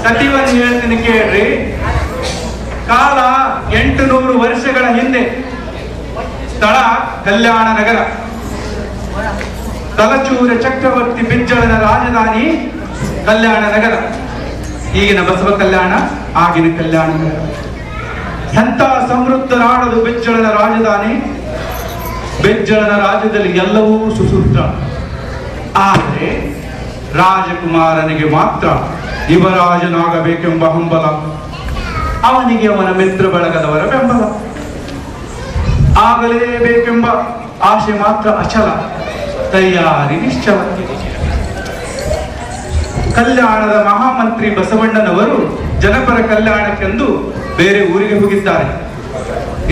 ಸತಿವನ್ನು ಹೇಳ್ತೀನಿ ಕೇಳ್ರಿ. ಕಾಲ 800 ವರ್ಷಗಳ ಹಿಂದೆ, ಸ್ಥಳ ಕಲ್ಯಾಣ ನಗರ, ತಲಚೂರ ಚಕ್ರವರ್ತಿ ಬಿಜ್ಜಳನ ರಾಜಧಾನಿ ಕಲ್ಯಾಣ ನಗರ. ಈಗಿನ ಬಸವ ಕಲ್ಯಾಣ, ಆಗಿನ ಕಲ್ಯಾಣ ನಗರ. ಎಂಥ ಸಮೃದ್ಧರಾಡದು ಬಿಜ್ಜಳನ ರಾಜಧಾನಿ. ಬಿಜ್ಜಳನ ರಾಜ್ಯದಲ್ಲಿ ಎಲ್ಲವೂ ಸುಸೂತ್ರ. ಆದರೆ ರಾಜಕುಮಾರನಿಗೆ ಮಾತ್ರ ಯುವರಾಜನಾಗಬೇಕೆಂಬ ಹಂಬಲ, ಅವನಿಗೆ ಅವನ ಮಿತ್ರ ಬಳಗದವರ ಬೆಂಬಲ. ಆಗಲೇಬೇಕೆಂಬ ಆಶೆ ಮಾತ್ರ ಅಚಲ, ತಯಾರಿ ನಿಶ್ಚಲ. ಕಲ್ಯಾಣದ ಮಹಾಮಂತ್ರಿ ಬಸವಣ್ಣನವರು ಜನಪರ ಕಲ್ಯಾಣಕ್ಕೆಂದು ಬೇರೆ ಊರಿಗೆ ಹೋಗಿದ್ದಾರೆ.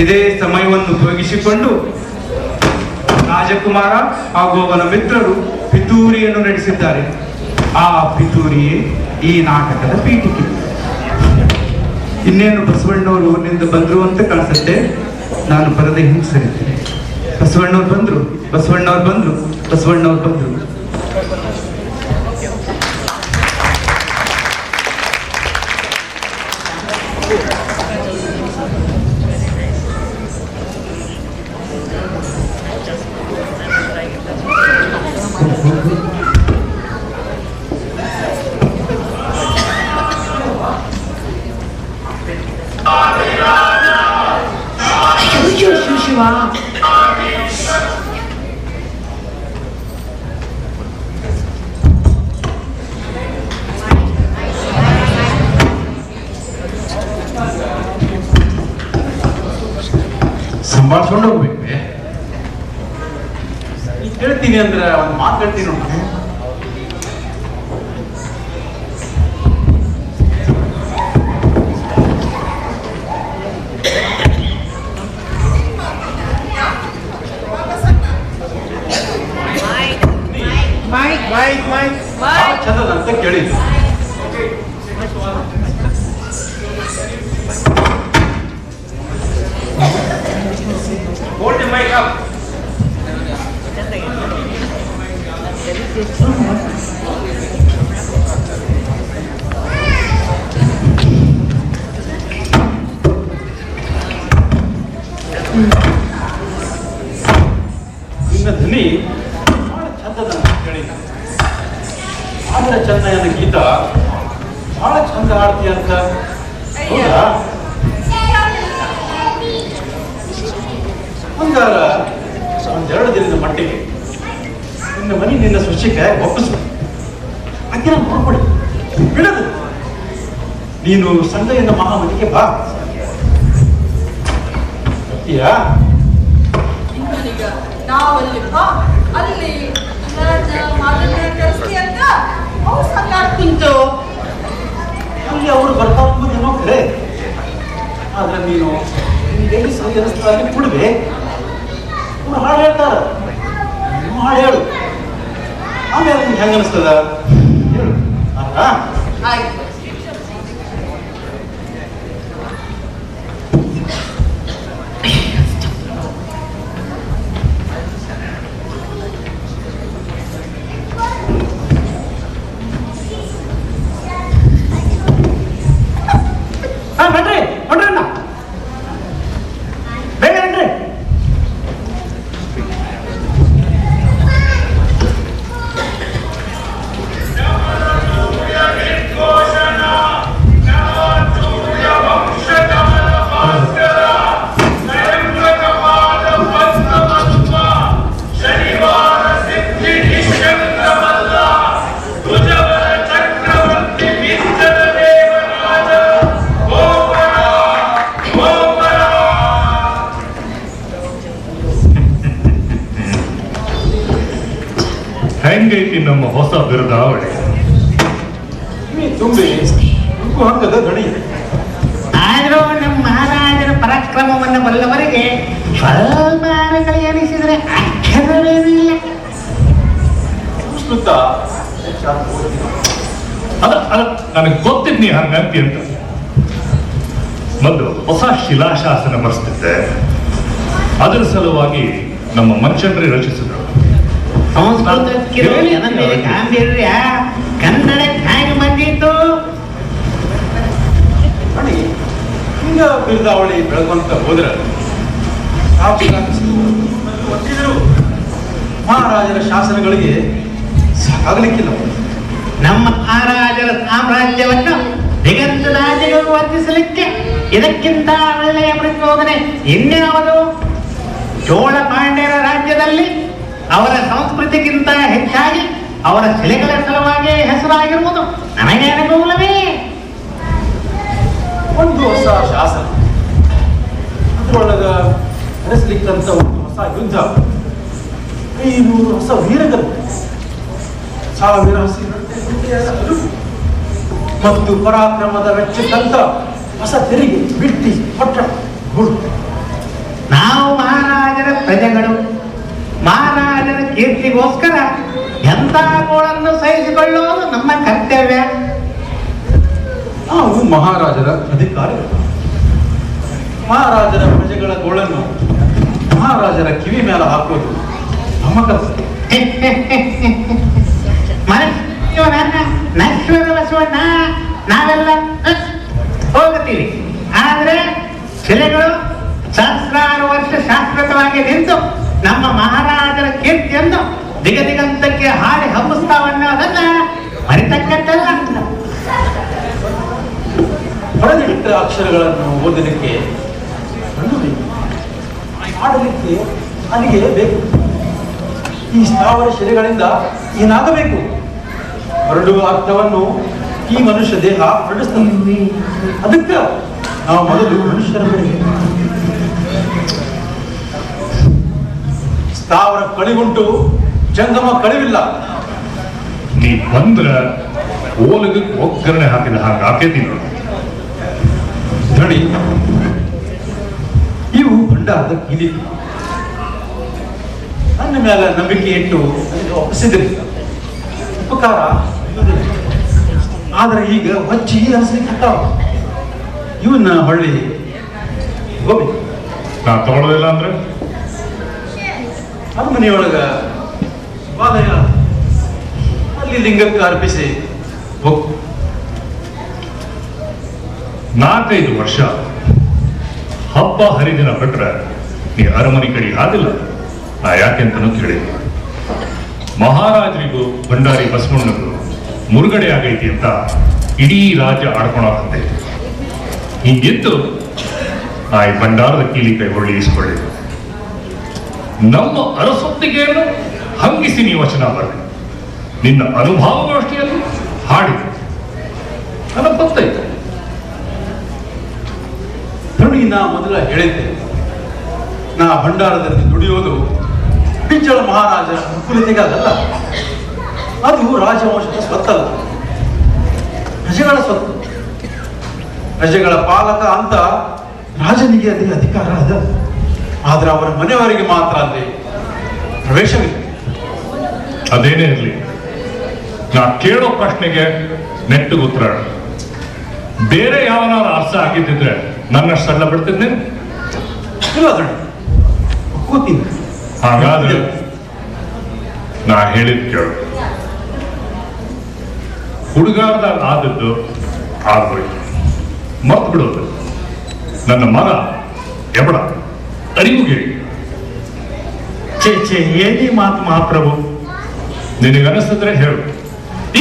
ಇದೇ ಸಮಯವನ್ನು ಉಪಯೋಗಿಸಿಕೊಂಡು ರಾಜಕುಮಾರ ಹಾಗೂ ಅವನ ಮಿತ್ರರು ಪಿತೂರಿಯನ್ನು ನಡೆಸಿದ್ದಾರೆ. ಆ ಪಿತೂರಿಯೇ ಈ ನಾಟಕದ ಪೀಠಿಕೆ. ಇನ್ನೇನು ಬಸವಣ್ಣವರು ಊರಿನಿಂದ ಬಂದ್ರು ಅಂತ ಕಾಣಿಸುತ್ತೆ. ನಾನು ಬರದೆ ಹಿಂಗೆ ಸರಿದ್ದೇನೆ. ಬಸವಣ್ಣವ್ರು ಬಂದ್ರು, ಬಸವಣ್ಣವ್ರು ಬಂದ್ರು, ಬಸವಣ್ಣವ್ರು ಬಂದ್ರು. ಸಂಭಾಳಿಸ್ಕೊಂಡು ಹೋಗ್ಬೇಕು. ಹೇಳ್ತೀನಿ ಅಂದ್ರೆ ಒಂದು ಮಾತು ಹೇಳ್ತೀನಿ ನೋಡಿ. ಚಂದದಂತ ಕೇಳಿದ್ದು. Hold the mic up. ನಿನ್ನ ಧ್ವನಿ ಬಹಳ ಚಂದದ ಹೇಳಿದ. ಆದ್ರೆ ಚಂದನ ಗೀತ ಬಹಳ ಚಂದ ಆಡ್ತೀಯ ಅಂತ. ಹೌದಾ? ಒಂದಾರ ಒಂದೆರಡು ದಿನದ ಮಟ್ಟಿಗೆ ನಿನ್ನ ಮನೆ ನಿನ್ನ ಸೃಷ್ಟಿಗೆ ಒಪ್ಪಿಸು. ಅಕ್ಕಿನ ನೋಡ್ಕೊಡಿ, ಬಿಡದು. ನೀನು ಸಂಡೆಯಿಂದ ಮಹಾಮತಿಗೆ ಬಾ. ಅಕ್ಕಿಯಾ ನಾವಲ್ಲಿ ಅಲ್ಲಿ ಅಂತ ಅವ್ರು ಸಂಗಾಟ ಕುಂತು ಅಲ್ಲಿ ಅವರು ಬರ್ತಾ ಹೋಗೋದೇನೋ ಕರೆ. ಆದ್ರೆ ನೀನು ನಿನಗೆ ಸರಿ ಅನಿಸ್ತಾರೆ ಕೊಡುವೆ. ಅವ್ರು ಹಾಡು ಹೇಳ್ತಾರ, ನೀವು ಹಾಡು ಹೇಳು. ಆಮೇಲೆ ನಿಮ್ಗೆ ಹೆಂಗ ಅನಿಸ್ತದ ಹೇಳು. ಆಯ್ತು. ಬನ್ರಿ ಹೊಡ್ರಣ್ಣ, ಬೇಗ ಬನ್ರಿ. ಹೆಂಗೈತಿ ನಮ್ಮ ಹೊಸ ಬಿರುದಾವಳಿ? ತುಂಬಿ ಹಂಗದ ಧ್ವನಿ. ಆದರೂ ನಮ್ಮ ಮಹಾರಾಜರ ಪರಾಕ್ರಮವನ್ನು ಬಲ್ಲವರಿಗೆ ಸ್ವಲ್ಪ ಅನಿಸಿದರೆ ಅಕ್ಷರವೇನೂ ಇಲ್ಲ. ಸಂಸ್ಕೃತ ಅದ ನನಗೆ ಗೊತ್ತಿದ್ ನೀ ಹಂಗಂತಿ ಅಂತ. ಮೊದಲು ಹೊಸ ಶಿಲಾಶಾಸನ ಮರೆಸ್ತಿದ್ದೆ. ಅದರ ಸಲುವಾಗಿ ನಮ್ಮ ಮಂಚಂದ್ರಿ ರಚಿಸಿದ್ರು. ಸಂಸ್ಕೃತಕ್ಕಿರೋ ಗಾಂಭೀರ್ಯ ಕನ್ನಡ ಹೇಗೆ ಬಂದಿತ್ತು? ಈಗ ಬಿರುದಾವಳಿ ಬೆಳಗುವಂತ ಹೋದ್ರೆ ಒಟ್ಟಿದ್ರು ಮಹಾರಾಜರ ಶಾಸನಗಳಿಗೆ ಸಾಕಾಗಲಿಕ್ಕಿಲ್ಲ. ನಮ್ಮ ಮಹಾರಾಜರ ಸಾಮ್ರಾಜ್ಯವನ್ನು ದಿಗಂತರಾಜಗಳು ವರ್ತಿಸಲಿಕ್ಕೆ ಇದಕ್ಕಿಂತ ಒಳ್ಳೆಯ ಪ್ರಚೋದನೆ ಇನ್ಯಾವುದು? ಚೋಳ ಪಾಂಡ್ಯರ ರಾಜ್ಯದಲ್ಲಿ ಅವರ ಸಂಸ್ಕೃತಿಗಿಂತ ಹೆಚ್ಚಾಗಿ ಅವರ ಶಿಲೆಗಳ ಸಲುವಾಗಿ ಹೆಸರಾಗಿರುವುದು ನನಗೆ ಅನುಕೂಲವೇ. ಒಂದು ಹೊಸ ಶಾಸನ, ಅದರೊಳಗ ನಡೆಸಲಿಕ್ಕಂತ ಒಂದು ಹೊಸ ಯುದ್ಧ, 500 ಹೊಸ ವೀರಗರು, 1000 ಹಸಿರು ಮತ್ತು ಪರಾಕ್ರಮದ ವೆಚ್ಚಕ್ಕಂತ ಹೊಸ ತೆರಿಗೆ, ಬಿಟ್ಟಿ, ಪಟ್ಟಣ, ಗುರು. ನಾವು ಮಹಾರಾಜರ ಪ್ರಜೆಗಳು, ಮಹಾರಾಜರ ಕೀರ್ತಿಗೋಸ್ಕರ ಎಂಥ ಗೋಳನ್ನು ಸಹಿಸಿಕೊಳ್ಳುವುದು ನಮ್ಮ ಕರ್ತವ್ಯ. ನಾವು ಮಹಾರಾಜರ ಅಧಿಕಾರಿಗಳು. ಮಹಾರಾಜರ ಪ್ರಜೆಗಳ ಗೋಳನ್ನು ಮಹಾರಾಜರ ಕಿವಿ ಮೇಲೆ ಹಾಕೋದು ನಮ್ಮ ಕರ್ತವ್ಯ. ನಶ್ವರ ಬಸವಣ್ಣ ನಾವೆಲ್ಲ ಹೋಗುತ್ತೀವಿ, ಆದ್ರೆ ಶಿಲೆಗಳು ಸಹಸ್ರಾರು ವರ್ಷ ಶಾಶ್ವತವಾಗಿ ನಿಂತು ನಮ್ಮ ಮಹಾರಾಜರ ಕೀರ್ತಿಯನ್ನು ದಿಗದಿಗಂತಕ್ಕೆ ಹಾಡಿ ಹಬ್ಬಿಸ್ತಾವನ್ನೋದನ್ನ ಮರಿತಕ್ಕಂತಲ್ಲ. ಬರೆದಿಟ್ಟ ಅಕ್ಷರಗಳನ್ನು ಓದಲಿಕ್ಕೆ ಕಣ್ಣು ಬೇಕು, ಆಡಲಿಕ್ಕೆ ಅಲ್ಲಿಗೆ ಬೇಕು. ಈ ಸ್ಥಾವರ ಶಿಲೆಗಳಿಂದ ಏನಾಗಬೇಕು? ಹೊರಡುವ ಅರ್ಥವನ್ನು ಈ ಮನುಷ್ಯ ದೇಹ ಹೊರಡಿಸ್ತದೆ. ಅದಕ್ಕೆ ನಾವು ಮೊದಲು ಮನುಷ್ಯರ ಬಳಿಗೆ ಸ್ಥಾವರ ಕಳಿಗುಂಟು, ಜಂಗಮ ಕಳಿವಿಲ್ಲ. ನೀ ಬಂದ್ರ ಓಲಿಗೆ ಒಗ್ಗರಣೆ ಹಾಕಿದ ಹಾಗೆ ಆಕೇತಿ ನೋಡು. ಧಣಿ, ಇವು ಭಂಡಾರದ ಕೀಲಿ. ನನ್ನ ಮೇಲೆ ನಂಬಿಕೆ ಇಟ್ಟು ಒಪ್ಪಿಸಿದ್ರಿ, ಉಪಕಾರ ಆದ್ರೆ ಈಗ ಹೊಚ್ಚಿ ಅನಿಸ್ಲಿಕ್ಕೆ ಇವನ್ನ ಹೊಳ್ಳಿ ಹೋಗ್ಬೇಕು. ನಾ ತಗೊಳ್ಳೋದಿಲ್ಲ ಅಂದ್ರೆ ಅರಮನೆಯೊಳಗ ವಾದಯ ಅಲ್ಲಿ ಲಿಂಗಕ್ಕೆ ಅರ್ಪಿಸಿ ಹೋಗು. 4-5 ವರ್ಷ ಹಬ್ಬ ಹರಿದಿನ ಬಿಟ್ರೆ ನೀ ಅರಮನೆ ಕಡೆ ಆದಿಲ್ಲ. ನಾ ಯಾಕೆಂತನೂ ಕೇಳಿ, ಮಹಾರಾಜರಿಗೂ ಭಂಡಾರಿ ಬಸವಣ್ಣಗೂ ಮುರುಗಡೆ ಆಗೈತಿ ಅಂತ ಇಡೀ ರಾಜ್ಯ ಆಡ್ಕೊಳಕತ್ತೆ. ಹಿಂಗಿದ್ದು ಆ ಭಂಡಾರದ ಕೀಲಿ ಕೈ ಹೊಳ್ಳಿ ಇಸ್ಕೊಳ್ಳಿ. ನಮ್ಮ ಅರಸೊತ್ತಿಗೆಯನ್ನು ಹಂಗಿಸಿ ನೀ ವಚನ ಬರಲಿ. ನಿನ್ನ ಅನುಭವಗೋಷ್ಠಿಯಲ್ಲಿ ಹಾಡಿ ನನ್ನ ಗೊತ್ತಾಯ್ತು. ನಾ ಮೊದಲ ಹೇಳಿದ್ದೆ, ನಾ ಭಂಡಾರದಲ್ಲಿ ದುಡಿಯೋದು ಪಿಂಚಳ ಮಹಾರಾಜರ ಅನುಕೂಲತೆಗಾಗಲ್ಲ. ಅದು ರಾಜವಂಶದ ಸ್ವತ್ತಲ್ಲ, ಪ್ರಜೆಗಳ ಸ್ವತ್ತು. ಪ್ರಜೆಗಳ ಪಾಲಕ ಅಂತ ರಾಜನಿಗೆ ಅದೇ ಅಧಿಕಾರ ಅದ. ಆದ್ರೆ ಅವರ ಮನೆಯವರಿಗೆ ಮಾತ್ರ ಅಲ್ಲಿ ಪ್ರವೇಶವಿಲ್ಲ. ಅದೇನೇ ಇರಲಿ, ನಾ ಕೇಳೋ ಪ್ರಶ್ನೆಗೆ ನೆಟ್ಟಿಗೆ ಉತ್ತರ. ಬೇರೆ ಯಾವನಾರು ಅರ್ಥ ಆಗಿದ್ದಿದ್ರೆ ನನ್ನಷ್ಟು ಸಣ್ಣ ಬಿಡ್ತಿದ್ದೆ ಇಲ್ಲ. ಅದನ್ನು ಕೂತೀನಿ. ಹಾಗಾದ್ರೆ ನಾ ಹೇಳಿದ್ ಕೇಳು. ಹುಡುಗಾರದಾಗ ಆದದ್ದು ಆಗೋಯ್ತು, ಮರ್ತು ಬಿಡೋದು. ನನ್ನ ಮಗ ಎಬಡ ಅರಿವುಗೆ ಚೇ ಏನಿ ಮಾತು ಮಹಾಪ್ರಭು. ನಿನಗನಿಸಿದ್ರೆ ಹೇಳು,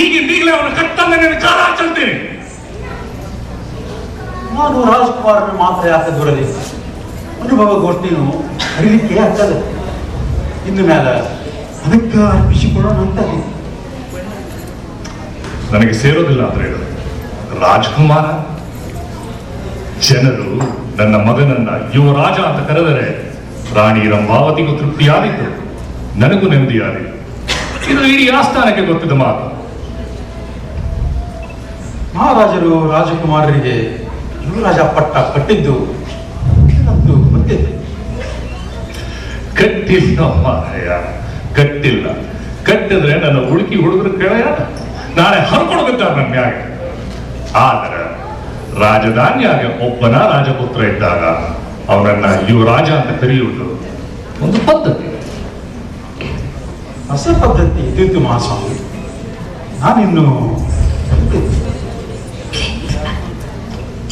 ಈಗಲೇ ಅವನ ಕಟ್ಟನ್ನ ನಿನ್ನ ಕಾಲ ಚಲ್ತೀನಿ. ನಾನು ರಾಜ್ಕುಮಾರನ ಮಾತ್ರ ಯಾಕೆ ದೂರಲಿ? ಅನುಭವ ಗೋಷ್ಠಿನೂ ಅರಿಲಿಕ್ಕೆ ಆಗ್ತದೆ. ಇನ್ನು ಮೇಲೆ ಅದಕ್ಕೆ ಅರ್ಪಿಸಿಕೊಳ್ಳೋಣ ಅಂತ. ನನಗೆ ಸೇರೋದಿಲ್ಲ ಅಂದ್ರೆ ಹೇಳು. ರಾಜ್ಕುಮಾರ ಜನರು ನನ್ನ ಮಗನನ್ನ ಯುವರಾಜ ಅಂತ ಕರೆದರೆ ರಾಣಿ ರಂಭಾವತಿಗೂ ತೃಪ್ತಿಯಾದಿತ್ತು, ನನಗೂ ನೆಮ್ಮದಿಯಾದಿತ್ತು. ಇದು ಇಡೀ ಆಸ್ಥಾನಕ್ಕೆ ಗೊತ್ತಿದ್ದ ಮಾತು. ಮಹಾರಾಜರು ರಾಜಕುಮಾರರಿಗೆ ಯುವರಾಜ ಪಟ್ಟ ಕಟ್ಟಿದ್ದು ಗೊತ್ತಿದೆ. ಕಟ್ಟಿಲ್ಲ ಮಾರಾಯ, ಕಟ್ಟಿಲ್ಲ. ಕಟ್ಟಿದ್ರೆ ನನ್ನ ಹುಡುಕಿ ಹುಡುಗರು ಕೆಳೆಯ ನಾಳೆ ಹರ್ಕೊಡ್ಬೇಕಾದ್ರೆ ನನ್ನ ಮ್ಯಾಗ. ಆದ್ರೆ ರಾಜಧಾನಿಯಾಗ ಒಬ್ಬನ ರಾಜಪುತ್ರ ಇದ್ದಾಗ ಅವರನ್ನ ಯುವರಾಜ ಅಂತ ಕರೆಯುವುದು ಒಂದು ಪದ್ಧತಿ. ಹೊಸ ಪದ್ಧತಿ ಇದ್ದಿದ್ದು ಮಹಾಸ್ವಾಮಿ. ನಾನಿನ್ನು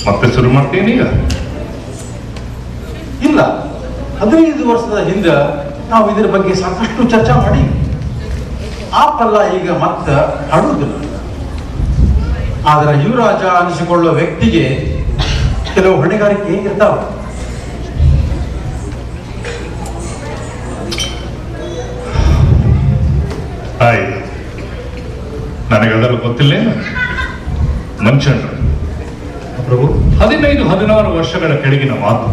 ಮತ್ತೆ ಶುರು ಮಾಡ್ತೀನಿ ಈಗ. ಇಲ್ಲ, 15 ವರ್ಷದ ಹಿಂದೆ ನಾವು ಇದರ ಬಗ್ಗೆ ಸಾಕಷ್ಟು ಚರ್ಚೆ ಮಾಡಿ ಆ ಪಲ್ಲ ಈಗ ಮತ್ತೆ ಹಾಡುವುದಿಲ್ಲ. ಆದರೆ ಯುವರಾಜ ಅನಿಸಿಕೊಳ್ಳುವ ವ್ಯಕ್ತಿಗೆ ಕೆಲವು ಹೊಣೆಗಾರಿಕೆ ಇರ್ತಾವೆ. ಆಯ್ತು, ನನಗದರ ಗೊತ್ತಿಲ್ಲೇನು? ಮಂಚಣ್ಣ ಪ್ರಭು, 15-16 ವರ್ಷಗಳ ಕೆಳಗಿನ ಮಾತು.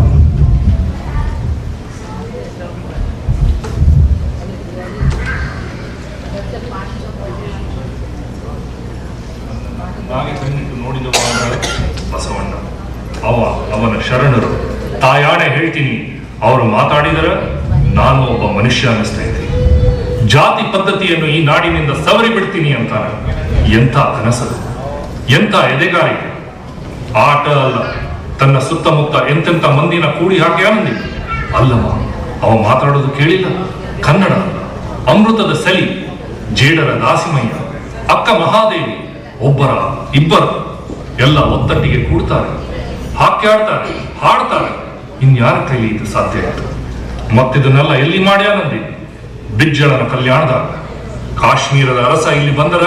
ನಾಗೆ ಕಣ್ಣಿಟ್ಟು ನೋಡಿದವ ಬಸವಣ್ಣ. ಅವನ ಶರಣರು ತಾಯಾಣೆ ಹೇಳ್ತೀನಿ, ಅವರು ಮಾತಾಡಿದರೆ ನಾನು ಒಬ್ಬ ಮನುಷ್ಯ ಅನ್ನಿಸ್ತಾ ಇದ್ದೀನಿ. ಜಾತಿ ಪದ್ಧತಿಯನ್ನು ಈ ನಾಡಿನಿಂದ ಸವರಿ ಬಿಡ್ತೀನಿ ಅಂತಾನೆ. ಎಂಥ ಕನಸದು, ಎಂಥ ಎದೆಗಾರಿಕೆ. ಆಟ ಅಲ್ಲ, ತನ್ನ ಸುತ್ತಮುತ್ತ ಎಂತೆಂಥ ಮಂದಿನ ಕೂಡಿ ಹಾಕಿ ಅಂದಿ. ಅಲ್ಲಮ್ಮ, ಅವ ಮಾತಾಡೋದು ಕೇಳಿಲ್ಲ. ಕನ್ನಡ ಅಮೃತದ ಸಲಿ, ಜೇಡರ ದಾಸಿಮಯ್ಯ, ಅಕ್ಕ ಮಹಾದೇವಿ, ಒಬ್ಬರ ಇಬ್ಬರ ಎಲ್ಲ ಒತ್ತಟ್ಟಿಗೆ ಕೂಡ್ತಾರೆ, ಹಾಕ್ಯಾಡ್ತಾರೆ, ಹಾಡ್ತಾರೆ. ಇನ್ಯಾರ ಕೈಲಿ ಇದು ಸಾಧ್ಯ ಆಯ್ತು? ಮತ್ತಿದನ್ನೆಲ್ಲ ಎಲ್ಲಿ ಮಾಡ್ಯಾನಂದಿ? ಬಿಜ್ಜಳನ ಕಲ್ಯಾಣದಾಗ. ಕಾಶ್ಮೀರದ ಅರಸ ಇಲ್ಲಿ ಬಂದರ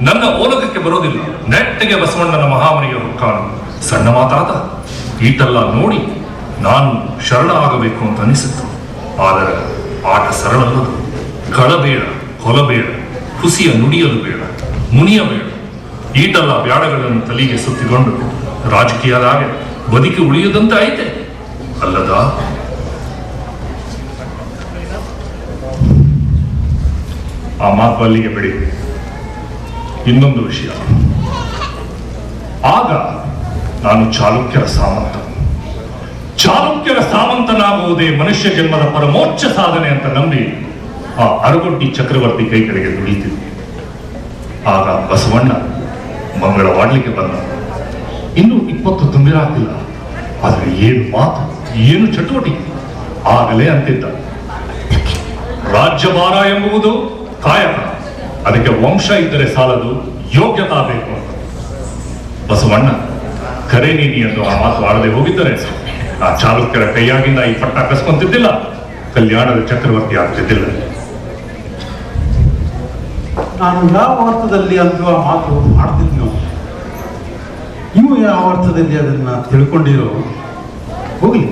ನನ್ನ ಓಲಗಕ್ಕೆ ಬರೋದಿಲ್ಲ. ನೆಟ್ಟಿಗೆ ಬಸವಣ್ಣನ ಮಹಾಮನಿಗೆ ಹುಕ್ಕಾನು. ಸಣ್ಣ ಮಾತಾದ ಈಟೆಲ್ಲ ನೋಡಿ ನಾನು ಶರಣ ಆಗಬೇಕು ಅಂತ ಅನಿಸಿತ್ತು. ಆದರೆ ಆಟ ಸರಳಲ್ಲದು. ಕಳಬೇಡ, ಕೊಲಬೇಡ, ಹುಸಿಯ ನುಡಿಯಲು ಬೇಡ, ಮುನಿಯಬೇಡ. ಈಟೆಲ್ಲ ಬ್ಯಾಡಗಳನ್ನು ತಲೆಗೆ ಸುತ್ತಿಕೊಂಡು ರಾಜಕೀಯದಾಗ ಬದುಕಿ ಉಳಿಯುವುದಂತೆ ಐತೆ ಅಲ್ಲದ? ಆ ಮಾತು ಅಲ್ಲಿಗೆ ಬಿಡಿ. ಇನ್ನೊಂದು ವಿಷಯ, ಆಗ ನಾನು ಚಾಲುಕ್ಯರ ಸಾಮಂತನಾಗುವುದೇ ಮನುಷ್ಯ ಜನ್ಮದ ಪರಮೋಚ್ಚ ಸಾಧನೆ ಅಂತ ನಂಬಿ ಆ ಅರಗೊಡ್ಡಿ ಚಕ್ರವರ್ತಿ ಕೈ ಕಡೆಗೆ ದುಡಿತಿದ್ದೆ. ಆಗ ಬಸವಣ್ಣ ಮಂಗಳವಾಡ್ಲಿಕ್ಕೆ ಬಂದ. ಇನ್ನೂ 20 ತುಂಬಿರಾಗಿಲ್ಲ. ಆದರೆ ಏನು ಮಾತು, ಏನು ಚಟುವಟಿಕೆ. ಆಗಲೇ ಅಂತಿದ್ದ, ರಾಜ್ಯಭಾರ ಎಂಬುದು ಕಾಯಕ, ಅದಕ್ಕೆ ವಂಶ ಇದ್ದರೆ ಸಾಲದು, ಯೋಗ್ಯತಾ ಬೇಕು ಅಂತ. ಬಸವಣ್ಣ ಕರೆ ನೀಡಿ ಎಂದು ಆ ಮಾತು ಆಡದೆ ಹೋಗಿದ್ದರೆ ಆ ಚಾಲುಕ್ಯರ ಕೈಯಾಗಿಂದ ಈ ಪಟ್ಟ ಕಸ್ಕೊಂತಿದ್ದಿಲ್ಲ, ಕಲ್ಯಾಣದ ಚಕ್ರವರ್ತಿ ಆಗ್ತಿದ್ದಿಲ್ಲ. ನಾನು ಯಾವ ಅರ್ಥದಲ್ಲಿ ಅಂತೂ ಆ ಮಾತು ಆಡ್ತಿದ್ನೋ, ನೀವು ಯಾವ ಅರ್ಥದಲ್ಲಿ ಅದನ್ನ ತಿಳ್ಕೊಂಡಿರೋ ಹೋಗ್ಲಿ.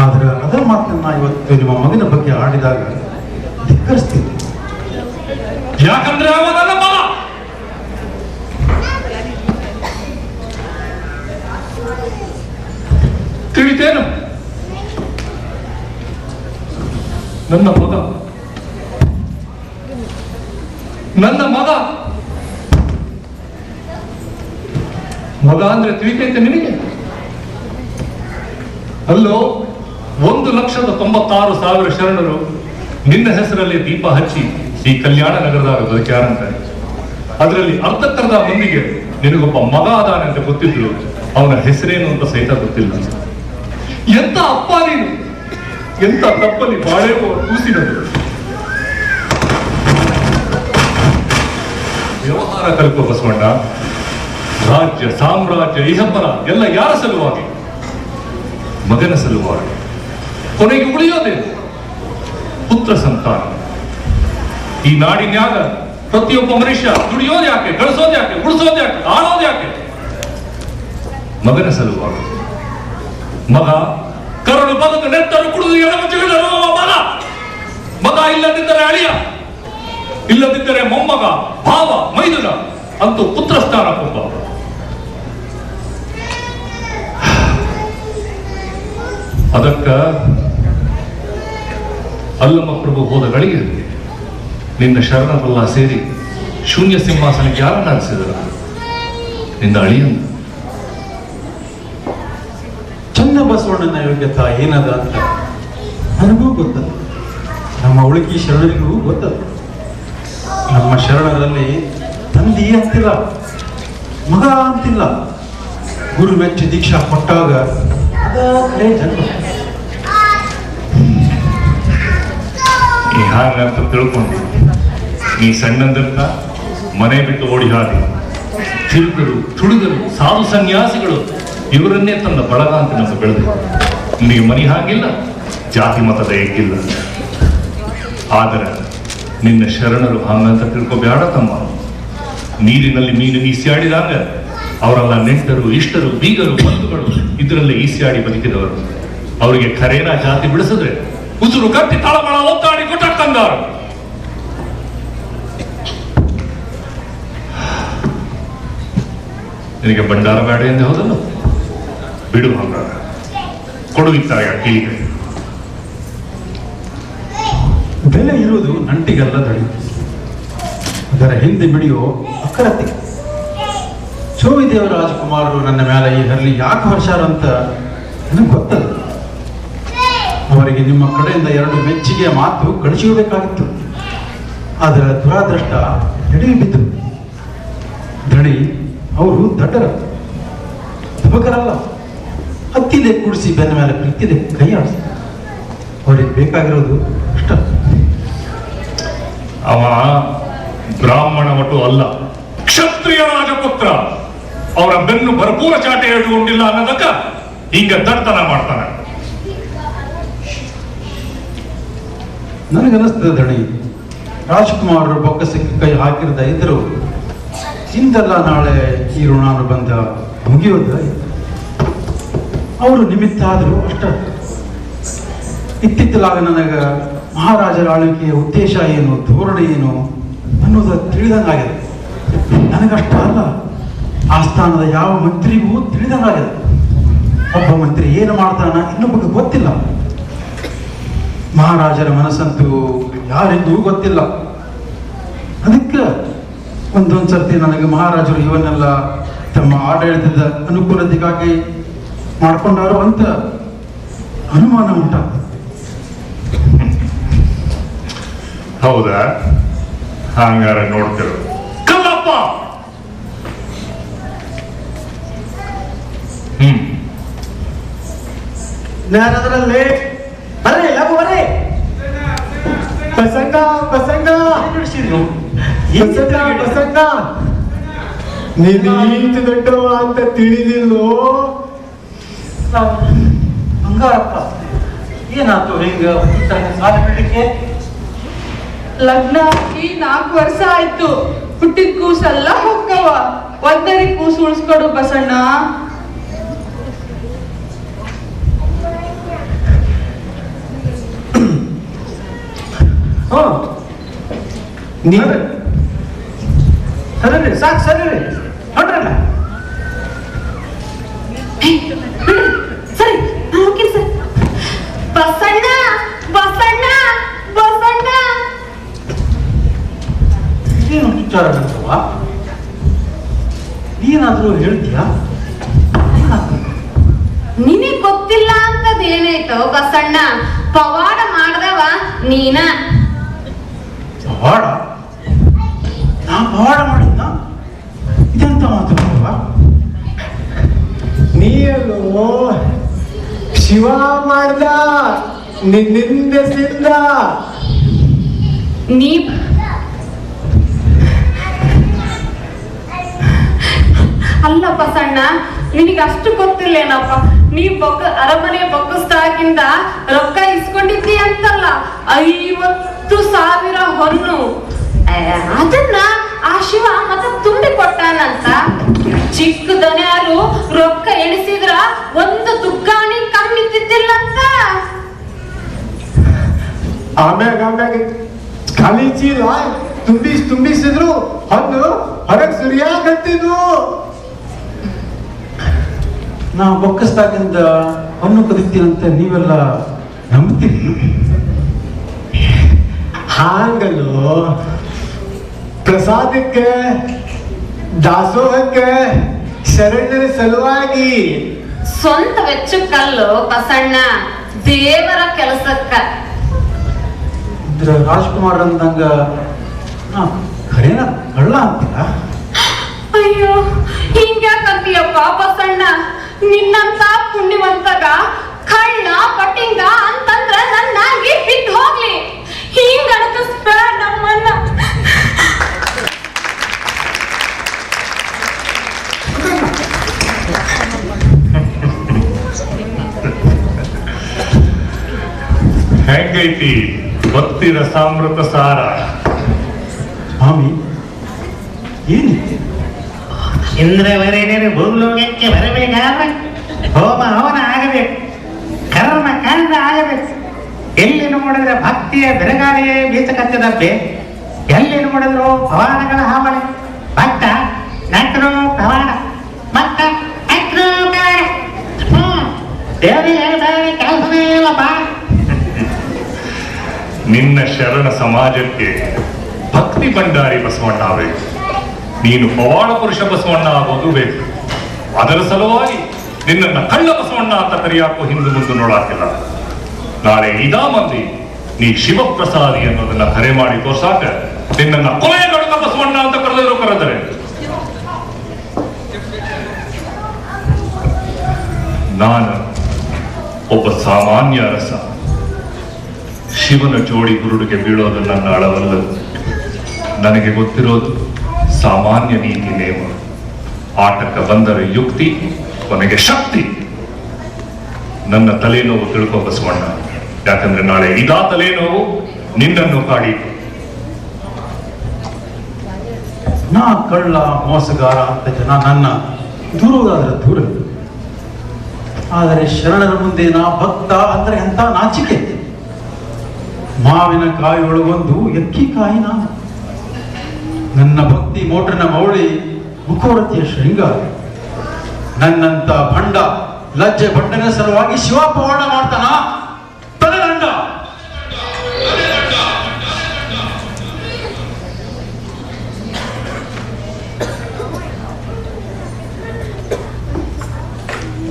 ಆದ್ರೆ ಅದರ ಮಾತನ್ನ ಇವತ್ತು ನಿಮ್ಮ ಮಗನ ಬಗ್ಗೆ ಆಡಿದಾಗ ಧಿಕ್ಕರಿಸ್ತೀನಿ. ಯಾಕಂದ್ರೆ ಅವ ನನ್ನ ಮಗ. ತಿಳಿತೇನು? ನನ್ನ ಮಗ, ನನ್ನ ಮಗ. ಮಗ ಅಂದ್ರೆ ತಿಳಿತೈತೆ ನಿನಗೆ? ಅಲ್ಲೋ, 1,96,000 ಶರಣರು ನಿನ್ನ ಹೆಸರಲ್ಲಿ ದೀಪ ಹಚ್ಚಿ ಈ ಕಲ್ಯಾಣ ನಗರದಾಗ ಬದುಕ್ಯಾರಂತೆ. ಅದರಲ್ಲಿ ಅರ್ಧಕ್ಕರ್ಧ ಮಂದಿಗೆ ನಿನಗೊಬ್ಬ ಮಗ ಅದಾನಂತ ಗೊತ್ತಿದ್ರು, ಅವನ ಹೆಸರೇನು ಅಂತ ಸಹಿತ ಗೊತ್ತಿಲ್ಲ. ಎಂತ ಅಪ್ಪ ನೀನು, ಎಂತ ತಪ್ಪಲ್ಲಿ ಬಾಳೆಯುವ ಕೂಸಿನದು. ವ್ಯವಹಾರ ಕಲ್ಪು ಬಸವಣ್ಣ. ರಾಜ್ಯ, ಸಾಮ್ರಾಜ್ಯ, ಇಹಪರ ಎಲ್ಲ ಯಾರ ಸಲುವಾಗಿ? ಮಗನ ಸಲುವಾಗಿ. ಕೊನೆಗೆ ಉಳಿಯೋದೇನು? ಪುತ್ರ ಸಂತಾನ. ಈ ನಾಡಿನ್ಯಾಗ ಪ್ರತಿಯೊಬ್ಬ ಮನುಷ್ಯ ದುಡಿಯೋದು ಯಾಕೆ, ಗಳಿಸೋದು ಯಾಕೆ, ಉಳಿಸೋದು ಯಾಕೆ, ಆಳೋದು ಯಾಕೆ? ಮಗನ ಸಲುವಾಗಿ. ಮಗ ಕರಳು ಬದುಕು ನೆತ್ತರು ಕುಡಿದು ಎಡಮುಚ್ಚಿಕೊಳ್ಳುವ ಮಗ. ಮಗ ಇಲ್ಲದಿದ್ದರೆ ಅಳಿಯ, ಇಲ್ಲದಿದ್ದರೆ ಮೊಮ್ಮಗ, ಭಾವ, ಮೈದುನ, ಅಂತೂ ಪುತ್ರ ಸ್ಥಾನ ಒಬ್ಬ. ಅದಕ್ಕ ಅಲ್ಲಮ್ಮ ಪ್ರಭು ಹೋದ ಗಳಿಗೆ ನಿನ್ನ ಶರಣರೆಲ್ಲ ಸೇರಿ ಶೂನ್ಯ ಸಿಂಹಾಸನಕ್ಕೆ ಯಾರನ್ನ ನಡೆಸಿದರು? ನಿನ್ನ ಅಳಿಯನ್ನ. ಚನ್ನ ಬಸವಣ್ಣನ ಯೋಗ್ಯತಾ ಏನದ ಅಂತ ನನಗೂ ಗೊತ್ತದ, ನಮ್ಮ ಉಳುಕಿ ಶರಣರಿಗೂ ಗೊತ್ತದ. ನಮ್ಮ ಶರಣರಲ್ಲಿ ತಂದೆ ಅಂತಿಲ್ಲ, ಮಗ ಅಂತಿಲ್ಲ. ಗುರು ಮೆಚ್ಚಿ ದೀಕ್ಷಾ ಕೊಟ್ಟಾಗ ಅದೇ ಜನ್ಮ. ನೀ ಹಾಗಂತ ತಿಳ್ಕೊಂಡು ನೀ ಸಣ್ಣಂದಿರ್ತ ಮನೆ ಬಿಟ್ಟು ಓಡಿ ಹಾದಿ ತಿರುಗರು, ತುಳಿದರು, ಸಾಧು ಸನ್ಯಾಸಿಗಳು ಇವರನ್ನೇ ತನ್ನ ಬಳಗ ಅಂತ ನಮ್ಮ ಬೆಳೆದು ನಿನಗೆ ಮನಿ ಹಾಗಿಲ್ಲ, ಜಾತಿ ಮತದ ಎಗ್ಗಿಲ್ಲ. ಆದರೆ ನಿನ್ನ ಶರಣರು ಹಾಗಂತ ತಿಳ್ಕೊಬೇಡ ತಮ್ಮ. ನೀರಿನಲ್ಲಿ ಮೀನು ಈಸಿಯಾಡಿದಾಗ ಅವರೆಲ್ಲ ನೆಂಟರು, ಇಷ್ಟರು, ಬೀಗರು, ಬಂಧುಗಳು ಇದರಲ್ಲೇ ಈಸಿಯಾಡಿ ಬದುಕಿದವರು. ಅವರಿಗೆ ಖರೇನ ಜಾತಿ ಬಿಡಿಸಿದ್ರೆ ಉಸುರು ಕಟ್ಟಿ ತಳಮಳ ಒತ್ತಾಡಿ ಕೊಟ್ಟಾಕಂದಾರು. ನಿನಗೆ ಭಂಡಾರ ಬೇಡ ಎಂದೇ ಹೋದಲ್ಲ, ಬಿಡು ಹಂಗಾರ. ಕೊಡುವಿತ್ತಾಯ ಕಿಲಿಗೆ ಬೆಲೆ ಇರುವುದು ನಂಟಿಗೆಲ್ಲ ದಡಿ, ಅದರ ಹಿಂದೆ ಬಿಡಿಯೋ ಅಕ್ಕರತ್ತಿ. ಚೋವಿದೇವ ರಾಜಕುಮಾರರು ನನ್ನ ಮೇಲೆ ಈ ಹರಲಿ ಯಾಕೆ ಹೊರಸಾರ ಅಂತ ನನಗೆ ಗೊತ್ತಲ್ಲ. ಅವರಿಗೆ ನಿಮ್ಮ ಕಡೆಯಿಂದ 2 ಮೆಚ್ಚುಗೆಯ ಮಾತು ಕಳಿಸಿರಬೇಕಾಗಿತ್ತು. ಅದರ ದುರಾದೃಷ್ಟ ಎಡೆಗೆ ಬಿದ್ದರು. ದಡಿ ಅವರು ದಡ್ಡರ ಯುವಕರಲ್ಲ. ಹತ್ತಿದೆ ಕೂಡಿಸಿ ಬೆನ್ನ ಮೇಲೆ ಪ್ರೀತಿದೆ ಕೈ ಆಡಿಸಿ. ಅವರಿಗೆ ಬೇಕಾಗಿರೋದು ಅಷ್ಟ. ಅವ ಬ್ರಾಹ್ಮಣ ವಟು ಅಲ್ಲ, ಕ್ಷತ್ರಿಯ ರಾಜಪುತ್ರ. ಅವರ ಬೆನ್ನು ಭರಪೂರ ಚಾಟೆ ಹಿಡಿದುಕೊಂಡಿಲ್ಲ ಅನ್ನೋದಕ್ಕ ಹಿಂಗ ದಡ್ತನ ಮಾಡ್ತಾನೆ. ನನಗನ್ನಿಸ್ತದೆ ದಣಿ, ರಾಜ್ಕುಮಾರರು ಬೊಕ್ಕಸಕ್ಕೆ ಕೈ ಹಾಕಿರದ ಇದ್ರು ಇಂದಲ್ಲ ನಾಳೆ ಈ ಋಣಾನುಬಂಧ ಮುಗಿಯೋದ. ಅವರು ನಿಮಿತ್ತ ಆದರೂ ಅಷ್ಟ. ಇತ್ತಿತ್ತಲಾಗ ನನಗೆ ಮಹಾರಾಜರ ಆಳ್ವಿಕೆಯ ಉದ್ದೇಶ ಏನು, ಧೋರಣೆ ಏನು ಅನ್ನೋದು ತಿಳಿದಂಗಾಗಿದೆ. ನನಗಷ್ಟ ಅಲ್ಲ, ಆಸ್ಥಾನದ ಯಾವ ಮಂತ್ರಿಗೂ ತಿಳಿದಂಗಾಗಿದೆ. ಒಬ್ಬ ಮಂತ್ರಿ ಏನು ಮಾಡ್ತಾನ ಇನ್ನೊಬ್ಬಗೆ ಗೊತ್ತಿಲ್ಲ. ಮಹಾರಾಜರ ಮನಸ್ಸಂತೂ ಯಾರಿಗೂ ಗೊತ್ತಿಲ್ಲ. ಅದಕ್ಕೆ ಒಂದೊಂದು ಸರ್ತಿ ನನಗೆ ಮಹಾರಾಜರು ಇವನ್ನೆಲ್ಲ ತಮ್ಮ ಆಡಳಿತದ ಅನುಕೂಲತೆಗಾಗಿ ಮಾಡ್ಕೊಂಡಾರೋ ಅಂತ ಅನುಮಾನ ಉಂಟಾಗ್ತದೆ. ಹೌದಾ? ಹಂಗಾರ ನೋಡ್ತೇವೆ. ಕಲ್ಲಪ್ಪ ನಾನದರಲ್ಲಿ ಬರ್ರಿ, ಲಘು ಬರ್ರಿ. ಪ್ರಸಂಗ ಪ್ರಸಂಗ ಪ್ರಸಂಗ ನೀನು ಈತ ದೊಡ್ಡವ ಅಂತ ತಿಳಿದಿಲ್ಲೋ. ಬಂಗಾರಪ್ಪ ಏನಾಯ್ತು ಹಿಂಗ ಸಾಲ ಬಿಡ್ಲಿಕ್ಕೆ? ಲಗ್ನ ಆಗಿ 4 ವರ್ಷ ಆಯ್ತು. ಹುಟ್ಟಿದ ಕೂಸೆಲ್ಲ ಹೋಗ್ತವ. ಒಂದರಿ ಕೂಸು ಉಳಿಸ್ಕೊಡು ಬಸಣ್ಣ. ಸರಿ ಸಾಕು, ಸರಿ ನೋಡ್ರಲ್ಲ. ಸರಿ, ನಾನು ಹೋಗ್ತೀನಿ ಸರ್. ಬಸಣ್ಣ ಬಸಣ್ಣ ಬಸಣ್ಣ. ಏನು ವಿಚಾರ ನಡ್ತವ? ನೀನಾದ್ರೂ ಹೇಳ್ತೀಯಾ? ನಿನಗ್ ಗೊತ್ತಿಲ್ಲ ಅಂತದ್ ಏನಾಯ್ತು ಬಸಣ್ಣ? ಪವಾಡ ಮಾಡ್ದವ ನೀನ. ಪವಾಡ? ನಾ ಪವಾಡ ಮಾಡಿದ್ನ? ಇದೆಂತ ಮಾತಾಡುವ? ನೀನು ಶಿವ ಮಾಡ್ದ ನಿಂದೆಸಿಂದ. ನೀ ಅಲ್ಲ ಬಸಣ್ಣ, ನಿನಗೆ ಅಷ್ಟು ಗೊತ್ತಿಲ್ಲೇನಪ್ಪ? ನೀ ಅರಮನೆ ಬೊಕ್ಕಸ್ದಾಗಿಂದ ರೊಕ್ಕ ಇಸ್ಕೊಂಡಿದ್ದಿ ಅಂತಲ್ಲ, 50,000 ಹೊನ್ನು. ಅದನ್ನ ಆ ಶಿವ ಮತ್ತೆ ತುಂಬಿ ಕೊಟ್ಟಾನಂತ. ಚಿಕ್ಕ ದನಿಯಾರು ರೊಕ್ಕ ಎಣಿಸಿದ್ರ 1 ದುಗ್ಗಾಣಿ ಕಮ್ಮಿ ಇದ್ದಿದ್ದಿಲ್ಲಂತ. ಆಮ್ಯಾಗ ಖಾಲಿ ಚೀಲ ತುಂಬಿಸಿದ್ರು ಹಣ್ಣು ಹೊರಗ್ ಸುರಿಯಾಗತ್ತಿದ್ವು. ನಾ ಬೊಕ್ಕಸ್ದಾಗಿಂದ ಹಣ್ಣು ಕದಿತೀನಂತ ನೀವೆಲ್ಲ ನಂಬ್ತೀರಿ? ಹಾಂಗಲು ಪ್ರಸಾದಕ್ಕೆ, ದಾಸೋಹಕ್ಕೆ, ಶರಣರ ಸಲುವಾಗಿ ಸ್ವಂತ ವೆಚ್ಚಕ್ಕಲ್ಲು ಬಸಣ್ಣ, ದೇವರ ಕೆಲಸಕ್ಕ. ಇದ್ರ ರಾಜ್ಕುಮಾರ್ ಅಂದಂಗ ನಾ ಖರೇನ ಕಳ್ಳ ಅಂತೀರ? ಅಯ್ಯೋ, ಹಿಂಗ್ಯಾಕಂತೀಯಪ್ಪ ಬಸಣ್ಣ? ನಿನ್ನಂತ ಪುಣ್ಯವಂತಗ ಕಳ್ಳ ಪಟ್ಟಿಂಗ ಅಂತಂದ್ರ ನನ್ನಾಗಿ ಬಿಟ್ಟು ಹೋಗ್ಲಿ. ಹಿಂಗ ಅಣಕಿಸ್ಬೇಡ ನಮ್ಮನ್ನ. ಹೆಂಗೈತಿ ಭಕ್ತಿರ ಸಾಮೃತ ಸಾರ. ಸ್ವಾಮಿ ಏನಿದೆ? ಇಂದ್ರವರೇಣ್ಯರು ಭೂಲೋಕಕ್ಕೆ ಬರಬೇಕಾದ್ರೆ ಹೋಮ ಹವನ ಆಗಬೇಕು, ಕರ್ಮ ಕಾಂಡ ಆಗಬೇಕು. ಎಲ್ಲಿ ನೋಡಿದ್ರೆ ಭಕ್ತಿಯ ಬೆರಗಾಳಿಯೇ ಬೀಸಕತ್ತದಪ್ಪೆ, ಎಲ್ಲಿ ನೋಡಿದ್ರು ಪವಾಡಗಳ ಹಾವಳಿ. ಭಕ್ತ ನಟರು ಪವಾಡ, ಭಕ್ತ ನಟರು ಪವಾಡ. ದೇವರಿಗೆ ಬೇರೆ ಕೆಲಸನೇ ಇಲ್ಲಪ್ಪ. ನಿನ್ನ ಶರಣ ಸಮಾಜಕ್ಕೆ ಭಕ್ತಿ ಭಂಡಾರಿ ಬಸವಣ್ಣ ಬೇಕು, ನೀನು ಪವಾಡ ಪುರುಷ ಬಸವಣ್ಣ ಆಗೋದು ಬೇಕು. ಅದರ ಸಲುವಾಗಿ ನಿನ್ನನ್ನು ಕಳ್ಳ ಬಸವಣ್ಣ ಅಂತ ಕರೆಯಾಕೋ ಹಿಂದೆ ಮುಂದೆ ನೋಡಾಕಿಲ್ಲ. ನಾಳೆ ಇದಾ ಮಂದಿ ನೀ ಶಿವಪ್ರಸಾದಿ ಅನ್ನೋದನ್ನ ಕರೆ ಮಾಡಿ ತೋರ್ಸಾಕ ನಿನ್ನನ್ನು ಕೊಲೆಗಡಕ ಬಸವಣ್ಣ ಅಂತ ಕರೆದರೆ ನಾನು ಒಬ್ಬ ಸಾಮಾನ್ಯ ರಸ. ಶಿವನ ಜೋಡಿ ಗುರುಡಿಗೆ ಬೀಳೋದು ನನ್ನ ಅಳವಲ್ಲ. ನನಗೆ ಗೊತ್ತಿರೋದು ಸಾಮಾನ್ಯ ನೀತಿ ನೇಮ. ಆಟಕ್ಕೆ ಬಂದರೆ ಯುಕ್ತಿ, ಕೊನೆಗೆ ಶಕ್ತಿ. ನನ್ನ ತಲೆನೋವು ತಿಳ್ಕೋ ಬಸವಣ್ಣ, ಯಾಕಂದ್ರೆ ನಾಳೆ ಇದಾ ತಲೆನೋವು ನಿನ್ನನ್ನು ಕಾಡೀತು. ನಾ ಕಳ್ಳ ಮೋಸಗಾರ ಅಂತ ಜನ ನನ್ನ ದೂರುವುದಾದ್ರೆ ದೂರ, ಆದರೆ ಶರಣರ ಮುಂದೆ ನಾ ಭಕ್ತ ಅಂದ್ರೆ ಎಂತ ನಾಚಿಕೆ. ಮಾವಿನ ಕಾಯಿಯೊಳಗೊಂದು ಎಕ್ಕಿ ಕಾಯಿ ನಾನು. ನನ್ನ ಭಕ್ತಿ ಮೋಟ್ರಿನ ಮೌಳಿ ಮುಖವರತಿಯ ಶೃಂಗಾರ. ನನ್ನಂತ ಭಂಡ ಲಜ್ಜೆ ಭಂಡನ ಸಲುವಾಗಿ ಶಿವ ಪವಾಡ ಮಾಡ್ತಾನ ತಲೆದಂಡ.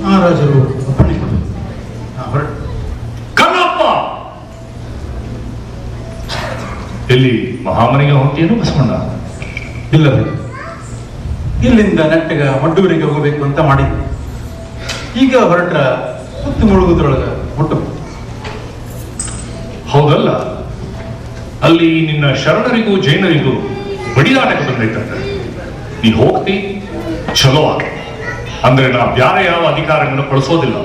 ಮಹಾರಾಜರು ಒಪ್ಪಣೆ ಕೊಡು. ಕನ್ನಪ್ಪ ಎಲ್ಲಿ ಮಹಾಮನಿಗೆ ಹೊಂಟೇನು ಬಸವಣ್ಣ? ಇಲ್ಲವೇ, ಇಲ್ಲಿಂದ ನೆಟ್ಟಗ ಮಡ್ಡೂರಿಗೆ ಹೋಗಬೇಕು ಅಂತ ಮಾಡಿದ್ದೆ. ಈಗ ಹೊರಟ್ರ ಹೊತ್ತು ಮುಳುಗುದ್ರೊಳಗ ಮುಟ್ಟು. ಹೌದಲ್ಲ, ಅಲ್ಲಿ ನಿನ್ನ ಶರಣರಿಗೂ ಜೈನರಿಗೂ ಬಡಿದಾಟಕ್ಕೆ ಬಂದೈತಂತೆ. ನೀ ಹೋಗ್ತಿ ಚಲೋ ಆಗ, ಅಂದ್ರೆ ನಾ ಬ್ಯಾರೆ ಯಾವ ಅಧಿಕಾರಿಗಳನ್ನು ಕಳಿಸೋದಿಲ್ಲ.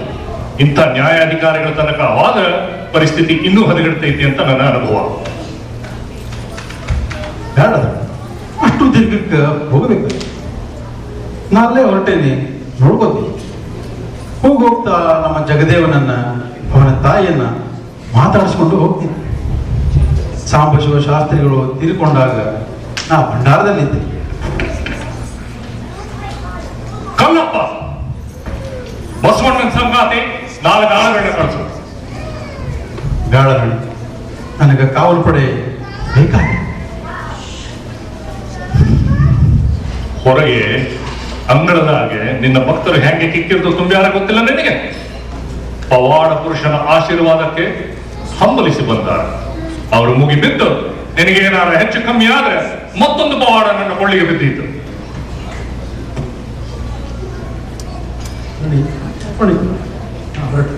ಇಂಥ ನ್ಯಾಯಾಧಿಕಾರಿಗಳ ತನಕ ಆದ ಪರಿಸ್ಥಿತಿ ಇನ್ನೂ ಹದಗೆಡ್ತೈತಿ ಅಂತ ನನ್ನ ಅನುಭವ. ಬೇಡ, ಅಷ್ಟು ದೀರ್ಘಕ್ಕೆ ಹೋಗ್ಬೇಕು. ನಾನಲ್ಲೇ ಹೊರಟೇನೆ, ನೋಡ್ಕೋತಿ. ಹೋಗ್ತಾ ನಮ್ಮ ಜಗದೇವನನ್ನ, ಅವನ ತಾಯಿಯನ್ನ ಮಾತಾಡಿಸ್ಕೊಂಡು ಹೋಗ್ತೀನಿ. ಸಾಂಬಶಿವ ಶಾಸ್ತ್ರಿಗಳು ತೀರಿಕೊಂಡಾಗ ನಾ ಭಂಡಾರದಲ್ಲಿದ್ದೆ. ಕಲ್ಲಪ್ಪ ಬಸವಣ್ಣನ ಸಂಗಾತಿ 4 ಆಳುಗಳನ್ನ ಕಳಿಸು. ಬೇಡ ಹೇಳಿ, ನನಗೆ ಕಾವಲು ಪಡೆ ಬೇಕಾಗಿ. ಹೊರಗೆ ಅಂಗಳದಾಗೆ ನಿನ್ನ ಭಕ್ತರು ಹೆಂಗೆ ಕಿಕ್ಕಿರ್ದು ತುಂಬ್ಯಾರ ಗೊತ್ತಿಲ್ಲ ನಿನಗೆ. ಪವಾಡ ಪುರುಷನ ಆಶೀರ್ವಾದಕ್ಕೆ ಹಂಬಲಿಸಿ ಬಂದಾರ. ಅವರು ಮುಗಿಬಿದ್ದು ನಿನಗೇನಾರ ಹೆಚ್ಚು ಕಮ್ಮಿ ಆದ್ರೆ ಮತ್ತೊಂದು ಪವಾಡ ನನ್ನ ಕೊಳ್ಳಿಗೆ ಬಿದ್ದಿತ್ತು. ನೋಡಿ, ನೋಡಿ. ಹೊರಟು.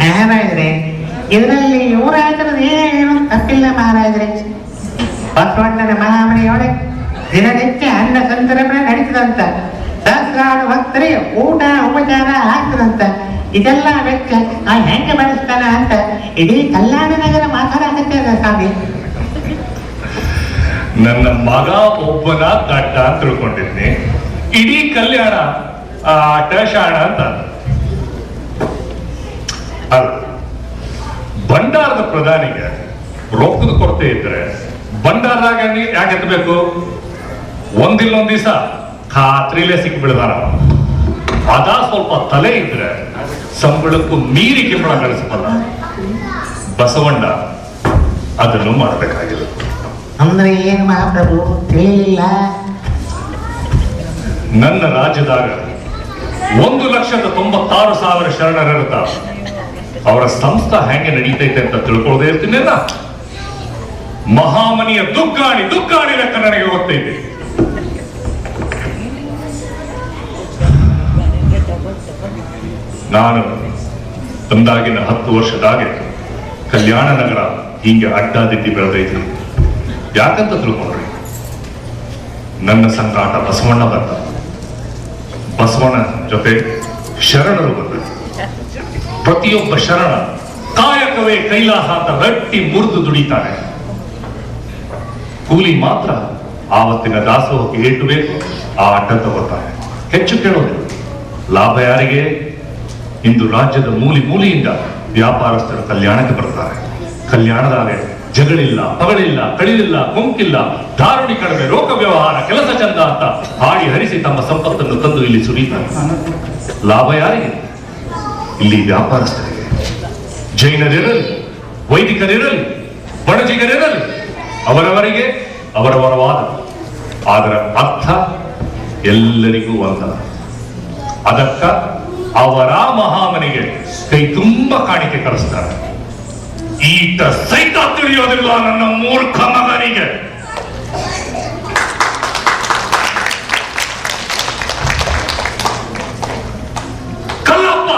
ಮಹಾರಾಜರೇ, ಇದರಲ್ಲಿ ಯುವರಾಜರದು ಏನು ತಪ್ಪಿಲ್ಲ ಮಹಾರಾಜರೇ. ಬಸವಣ್ಣನ ಮಹಾಮನೆಯೊಳಗೆ ದಿನನಿತ್ಯ ಅನ್ನ ಸಂತರ್ಪಣೆ ನಡೀತದಂತ, ಸಹಸ್ರಾರು ಭಕ್ತರಿಗೆ ಊಟ ಉಪಚಾರ ಆಗ್ತದಂತ. ಇದೆಲ್ಲ ವೆಚ್ಚ ಹೆಂಗೆ ಬಳಸ್ತಾನ ಅಂತ ಇಡೀ ಕಲ್ಯಾಣ ನಗರ ಮಾತಾಡಕತ್ತೇನೆ ಸ್ವಾಮಿ. ನನ್ನ ಮಗ ಒಬ್ಬನ ದಡ್ಡ ಅಂತ ತಿಳ್ಕೊಂಡಿದ್ನಿ. ಇಡೀ ಕಲ್ಯಾಣ ಟಶಾಣ ಅಂತ ಅಲ್ಲ. ಭಂಡಾರದ ಪ್ರಧಾನಿಗೆ ರೊಕ್ಕದ ಕೊರತೆ ಇದ್ರೆ ಭಂಡಾರದಾಗ ಯಾಕೆ ಎತ್ತಬೇಕು? ಒಂದಿಲ್ಲೊಂದ್ ದಿವಸ ಖಾತ್ರಿಲೇ ಸಿಕ್ಬಿಡ್ದಾನ. ಅದ ಸ್ವಲ್ಪ ತಲೆ ಇದ್ರೆ ಸಂಬಳಕ್ಕೂ ಮೀರಿ ಕಿಂಬಳ ಗಳಿಸಬಲ್ಲ. ಬಸವಣ್ಣ ಅದನ್ನು ಮಾಡಬೇಕಾಗಿಲ್ಲ. ಅಂದ್ರೆ ಏನು ಮಹಾಪ್ರಭು ತಿಳಿಲಿಲ್ಲ. ನನ್ನ ರಾಜ್ಯದಾಗ 1,96,000 ಶರಣರಿರ್ತಾರ. ಅವರ ಸಂಸ್ಥಾ ಹೆಂಗೆ ನಡೀತೈತೆ ಅಂತ ತಿಳ್ಕೊಳ್ಳದೆ ಇರ್ತೀನಿ. ಮಹಾಮನಿಯ ದುಗ್ಗಾಣಿ ಲೆಕ್ಕ ನನಗೆ ಗೊತ್ತೈತೆ. ನಾನು ತಂದಾಗಿನ 10 ವರ್ಷದಾಗೆ ಕಲ್ಯಾಣ ನಗರ ಹಿಂಗೆ ಅಡ್ಡಾದಿಡ್ಡಿ ಬೆಳೆದೈತಿ ಯಾಕಂತ ತಿಳ್ಕೊಂಡ್ರಿ ನನ್ನ ಸಂಗಾಟ ಬಸವಣ್ಣ ಬಂದ. ಬಸವಣ್ಣ ಜೊತೆ ಶರಣರು ಬಂದ. ಪ್ರತಿಯೊಬ್ಬ ಶರಣ ಕಾಯಕವೇ ಕೈಲಾಸ ಅಂತ ರಟ್ಟಿ ಮುರಿದು ದುಡಿತಾರೆ. ಕೂಲಿ ಮಾತ್ರ ಆವತ್ತಿನ ದಾಸೋಹಕ್ಕೆ ಏಟು ಬೇಕು ಆ ಅಡ್ಡ ತಗೋತಾರೆ. ಹೆಚ್ಚು ಕೇಳೋದಿಲ್ಲ. ಲಾಭ ಯಾರಿಗೆ? ಇಂದು ರಾಜ್ಯದ ಮೂಲಿ ಮೂಲೆಯಿಂದ ವ್ಯಾಪಾರಸ್ಥರು ಕಲ್ಯಾಣಕ್ಕೆ ಬರ್ತಾರೆ. ಕಲ್ಯಾಣದಾಗ ಜಗಳಿಲ್ಲ, ಪಗಳಿಲ್ಲ, ಕಳಿಲಿಲ್ಲ, ಕೊಂಕಿಲ್ಲ, ಧಾರಣಿ ಕಡಿಮೆ, ರೋಗ ವ್ಯವಹಾರ, ಕೆಲಸ ಚಂದ ಅಂತ ಹಾಡಿ ಹರಿಸಿ ತಮ್ಮ ಸಂಪತ್ತನ್ನು ತಂದು ಇಲ್ಲಿ ಸುರಿತಾರೆ. ಲಾಭ ಯಾರಿಗೆ? ಇಲ್ಲಿ ವ್ಯಾಪಾರಸ್ಥರಿಗೆ. ಜೈನರಿರಲಿ, ವೈದಿಕರಿರಲಿ, ಬಣಜಿಗರಿರಲಿ, ಅವರವರಿಗೆ ಅವರವರ ವಾದ. ಅದರ ಅರ್ಥ ಎಲ್ಲರಿಗೂ ಒಂದಲ್ಲ. ಅದಕ್ಕ ಅವರ ಮಹಾಮನಿಗೆ ಕೈ ತುಂಬ ಕಾಣಿಕೆ ಕಳಿಸ್ತಾರೆ. ಈತ ಸೈತ ತಿಳಿಯೋದಿಲ್ಲ ನನ್ನ ಮೂರ್ಖ ಮಗನಿಗೆ. ಕಲ್ಲಪ್ಪ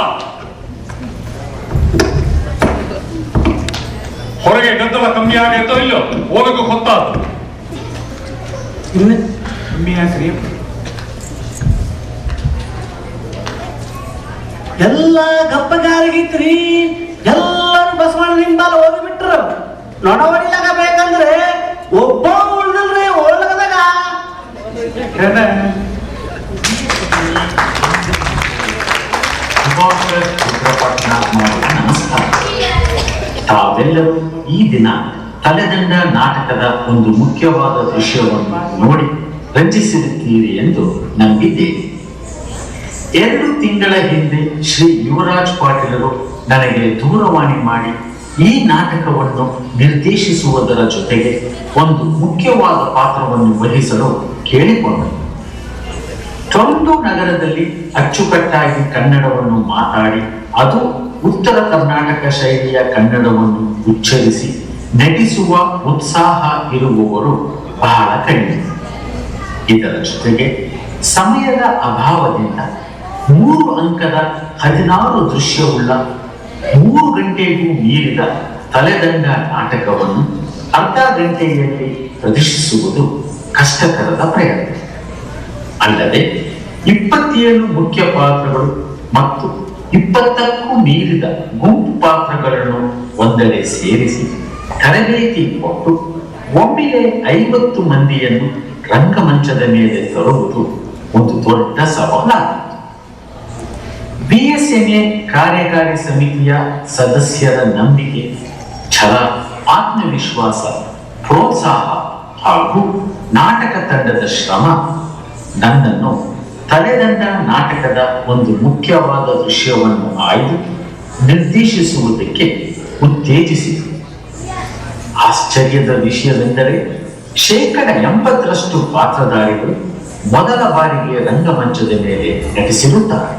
ಹೊರಗೆ ಗದ್ದಲ ಕಮ್ಮಿ ಆಗೈತೋ ಇಲ್ಲೋ? ಹೋಗಕ್ಕೆ ಗೊತ್ತಾಯ್ತು. ಇನ್ನು ಕಮ್ಮಿ ಯಾಕ್ರಿ? ಎಲ್ಲ ಗಪ್ಪಗಾರಿಗಿತ್ರಿ. ಎಲ್ಲರೂ ಬಸವಣ್ಣ ನಿಂಬಲ್ಲ ಹೋಗಿಬಿಟ್ರು. ನೊಣ ಹೊಡಿಲಾಗ ಬೇಕಂದ್ರೆ ಒಬ್ಬ ಉಳ್ದಲ್ರಿ ಒಳಗದಾಗ. ನಮಸ್ಕಾರ. ತಾವೆಲ್ಲರೂ ಈ ದಿನ ತಲೆದಂಡ ನಾಟಕದ ಒಂದು ಮುಖ್ಯವಾದ ದೃಶ್ಯವನ್ನು ನೋಡಿ ರಂಜಿಸಿರುತ್ತೀರಿ ಎಂದು ನಂಬಿದ್ದೇನೆ. 2 ತಿಂಗಳ ಹಿಂದೆ ಶ್ರೀ ಯುವರಾಜ್ ಪಾಟೀಲರು ನನಗೆ ದೂರವಾಣಿ ಮಾಡಿ ಈ ನಾಟಕವನ್ನು ನಿರ್ದೇಶಿಸುವುದರ ಜೊತೆಗೆ ಒಂದು ಮುಖ್ಯವಾದ ಪಾತ್ರವನ್ನು ವಹಿಸಲು ಕೇಳಿಕೊಂಡರು. ಟೊರೊಂಟೊ ನಗರದಲ್ಲಿ ಅಚ್ಚುಕಟ್ಟಾಗಿ ಕನ್ನಡವನ್ನು ಮಾತಾಡಿ ಅದು ಉತ್ತರ ಕರ್ನಾಟಕ ಶೈಲಿಯ ಕನ್ನಡವನ್ನು ಉಚ್ಚರಿಸಿ ನಟಿಸುವ ಉತ್ಸಾಹ ಇರುವವರು ಬಹಳ ಕಡಿಮೆ. ಇದರ ಜೊತೆಗೆ ಸಮಯದ ಅಭಾವದಿಂದ 3 ಅಂಕದ 16 ದೃಶ್ಯವುಳ್ಳ 3 ಗಂಟೆಗೂ ಮೀರಿದ ತಲೆದಂಡ ನಾಟಕವನ್ನು ಅರ್ಧ ಗಂಟೆಯಲ್ಲಿ ಪ್ರದರ್ಶಿಸುವುದು ಕಷ್ಟಕರದ ಪ್ರಯತ್ನ. ಅಲ್ಲದೆ 27 ಮುಖ್ಯ ಪಾತ್ರಗಳು ಮತ್ತು 20ಕ್ಕೂ ಮೀರಿದ ಗುಂಪು ಪಾತ್ರಗಳನ್ನು ಒಂದೆಡೆ ಸೇರಿಸಿ ತರಬೇತಿ ಕೊಟ್ಟು ಒಮ್ಮೆಲೆ 50 ಮಂದಿಯನ್ನು ರಂಗಮಂಚದ ಮೇಲೆ ತರುವುದು ಒಂದು ದೊಡ್ಡ ಸವಾಲಾಗಿತ್ತು. BSNA ಕಾರ್ಯಕಾರಿ ಸಮಿತಿಯ ಸದಸ್ಯರ ನಂಬಿಕೆ, ಛಲ, ಆತ್ಮವಿಶ್ವಾಸ, ಪ್ರೋತ್ಸಾಹ ಹಾಗೂ ನಾಟಕ ತಂಡದ ಶ್ರಮ ನನ್ನನ್ನು ತಲೆದಂಡ ನಾಟಕದ ಒಂದು ಮುಖ್ಯವಾದ ದೃಶ್ಯವನ್ನು ಆಯ್ದು ನಿರ್ದೇಶಿಸುವುದಕ್ಕೆ ಉತ್ತೇಜಿಸಿತು. ಆಶ್ಚರ್ಯದ ವಿಷಯವೆಂದರೆ 80% ಪಾತ್ರಧಾರಿಗಳು ಮೊದಲ ಬಾರಿಗೆ ರಂಗಮಂಚದ ಮೇಲೆ ನಟಿಸಿರುತ್ತಾರೆ.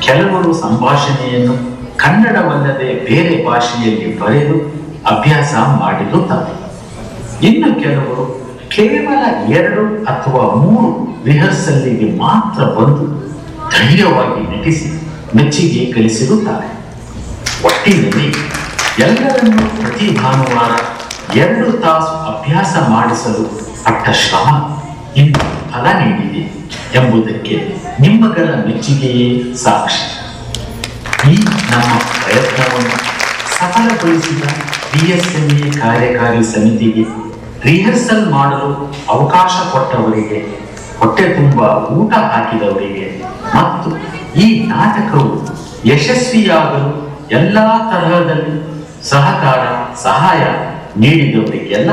ಕೆಲವರು ಸಂಭಾಷಣೆಯನ್ನು ಕನ್ನಡವಲ್ಲದೆ ಬೇರೆ ಭಾಷೆಯಲ್ಲಿ ಬರೆದು ಅಭ್ಯಾಸ ಮಾಡಿರುತ್ತಾರೆ. ಇನ್ನು ಕೆಲವರು ಕೇವಲ 2 ಅಥವಾ 3 ರಿಹರ್ಸಲ್ಗೆ ಮಾತ್ರ ಬಂದು ಧೈರ್ಯವಾಗಿ ನಟಿಸಿ ಮೆಚ್ಚುಗೆ ಗಳಿಸಿರುತ್ತಾರೆ. ಒಟ್ಟಿನಲ್ಲಿ ಎಲ್ಲರನ್ನೂ ಪ್ರತಿ ಭಾನುವಾರ 2 ತಾಸು ಅಭ್ಯಾಸ ಮಾಡಿಸಲು ಪಟ್ಟ ಶ್ರಮ ಇಂದು ಫಲ ನೀಡಿದೆ ಎಂಬುದಕ್ಕೆ ನಿಮ್ಮಗಳ ಮೆಚ್ಚುಗೆಯೇ ಸಾಕ್ಷಿ. ಈ ನಮ್ಮ ಪ್ರಯತ್ನವನ್ನು ಸಫಲಗೊಳಿಸಿದ BSNA ಕಾರ್ಯಕಾರಿ ಸಮಿತಿಗೆ, ರಿಹರ್ಸಲ್ ಮಾಡಲು ಅವಕಾಶ ಕೊಟ್ಟವರಿಗೆ, ಹೊಟ್ಟೆ ತುಂಬ ಊಟ ಹಾಕಿದವರಿಗೆ ಮತ್ತು ಈ ನಾಟಕವು ಯಶಸ್ವಿಯಾಗಲು ಎಲ್ಲ ತರಹದಲ್ಲಿ ಸಹಕಾರ ಸಹಾಯ ನೀಡಿದವರಿಗೆಲ್ಲ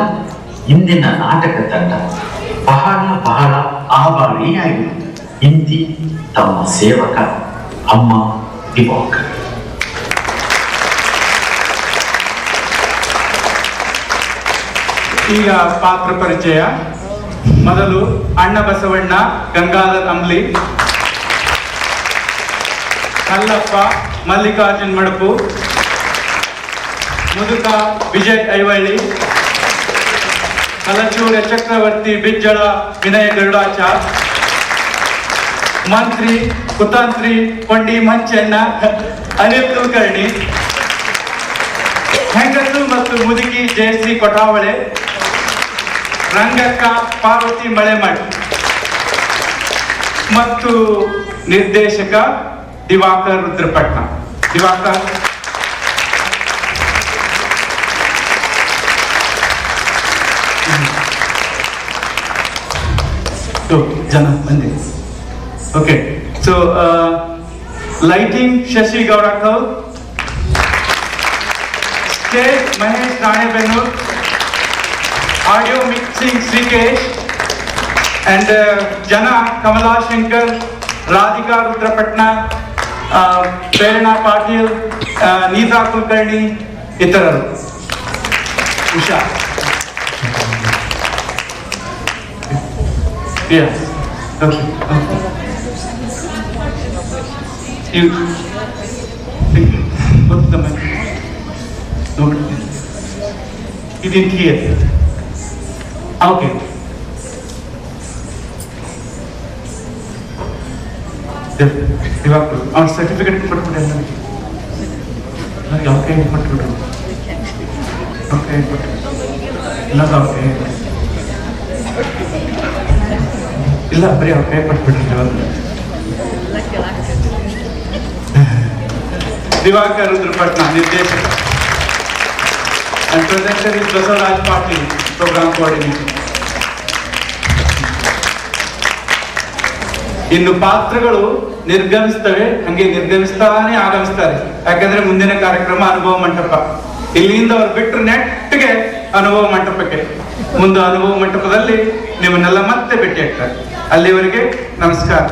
ಇಂದಿನ ನಾಟಕ ತಂಡ ಬಹಳ ಆಭಾರಿಯಾಗಿದೆ. ಇಂತಿ ತಮ್ಮ ಸೇವಕ ಅಮ್ಮ ದಿವಾಕರ್. ಈಗ ಪಾತ್ರ ಪರಿಚಯ. ಮೊದಲು ಅಣ್ಣ ಬಸವಣ್ಣ ಗಂಗಾಧರ್ ಅಂಬ್ಲಿ, ಕಲ್ಲಪ್ಪ ಮಲ್ಲಿಕಾರ್ಜುನ್ ಮಡಪು, ಮುದುಕ ವಿಜಯ್ ಐವಳ್ಳಿ, ಕಲಚೂರ ಚಕ್ರವರ್ತಿ ಬಿಜ್ಜಳ ವಿನಯ ಗರುಡಾಚಾರ್, ಮಂತ್ರಿ ಕುತಂತ್ರಿ ಕೊಂಡಿ ಮಂಚಣ್ಣ ಅನಿಲ್ ಕುಲಕರ್ಣಿ, ಹೆಂಗಸು ಮತ್ತು ಮುದುಕಿ ಜಯಶ್ರೀ ಕೊಠಾವಳೆ, ರಂಗಕ್ಕ ಪಾರ್ವತಿ ಮಳೆಮಠ್ ಮತ್ತು ನಿರ್ದೇಶಕ ದಿವಾಕರ್ ರುದ್ರಪಟ್ನ. ದಿವಾಕರ್ ಜನ ಬಂದೆ. Okay, so lighting Shashi Gowdakaur, stage Mahesh Ranebennur, audio mixing Srikesh and ಜನ ಕಮಲಾ ಶಂಕರ್, ರಾಧಿಕಾ ರುದ್ರಪಟ್ನ, ಪ್ರೇರಣಾ ಪಾಟೀಲ್, ನೀತಾ ಕುಲಕರ್ಣಿ ಇತರರು. Usha Yes. Okay. You put the mic. Nobody. You didn't hear. Okay. Divakar, our certificate put it in. Okay, put it. Okay, put it. Not okay. ಇಲ್ಲ ಬರೀ ಅವ್ರು pay ಪಟ್ಬಿಟ್ಟಿರ್ತೀವಲ್ಲ. Diwakar ರುದ್ರಪಟ್ನ ನಿರ್ದೇಶಕ. And presenter is Basavaraj Patil, program coordinator. ಇನ್ನು ಪಾತ್ರಗಳು ನಿರ್ಗಮಿಸ್ತವೆ, ಹಂಗೆ ನಿರ್ಗಮಿಸ್ತಾನೆ ಆಗಮಿಸ್ತಾರೆ. ಯಾಕಂದ್ರೆ ಮುಂದಿನ ಕಾರ್ಯಕ್ರಮ ಅನುಭವ ಮಂಟಪ. ಇಲ್ಲಿಂದ ಅವ್ರು ಬಿಟ್ಟರು ನೆಟ್ಟಿಗೆ ಅನುಭವ ಮಂಟಪಕ್ಕೆ. ಮುಂದೆ ಅನುಭವ ಮಂಟಪದಲ್ಲಿ ನಿಮ್ಮನ್ನೆಲ್ಲ ಮತ್ತೆ ಭೇಟಿ ಆಗ್ತಾರೆ. ಅಲ್ಲಿವರೆಗೆ ನಮಸ್ಕಾರ.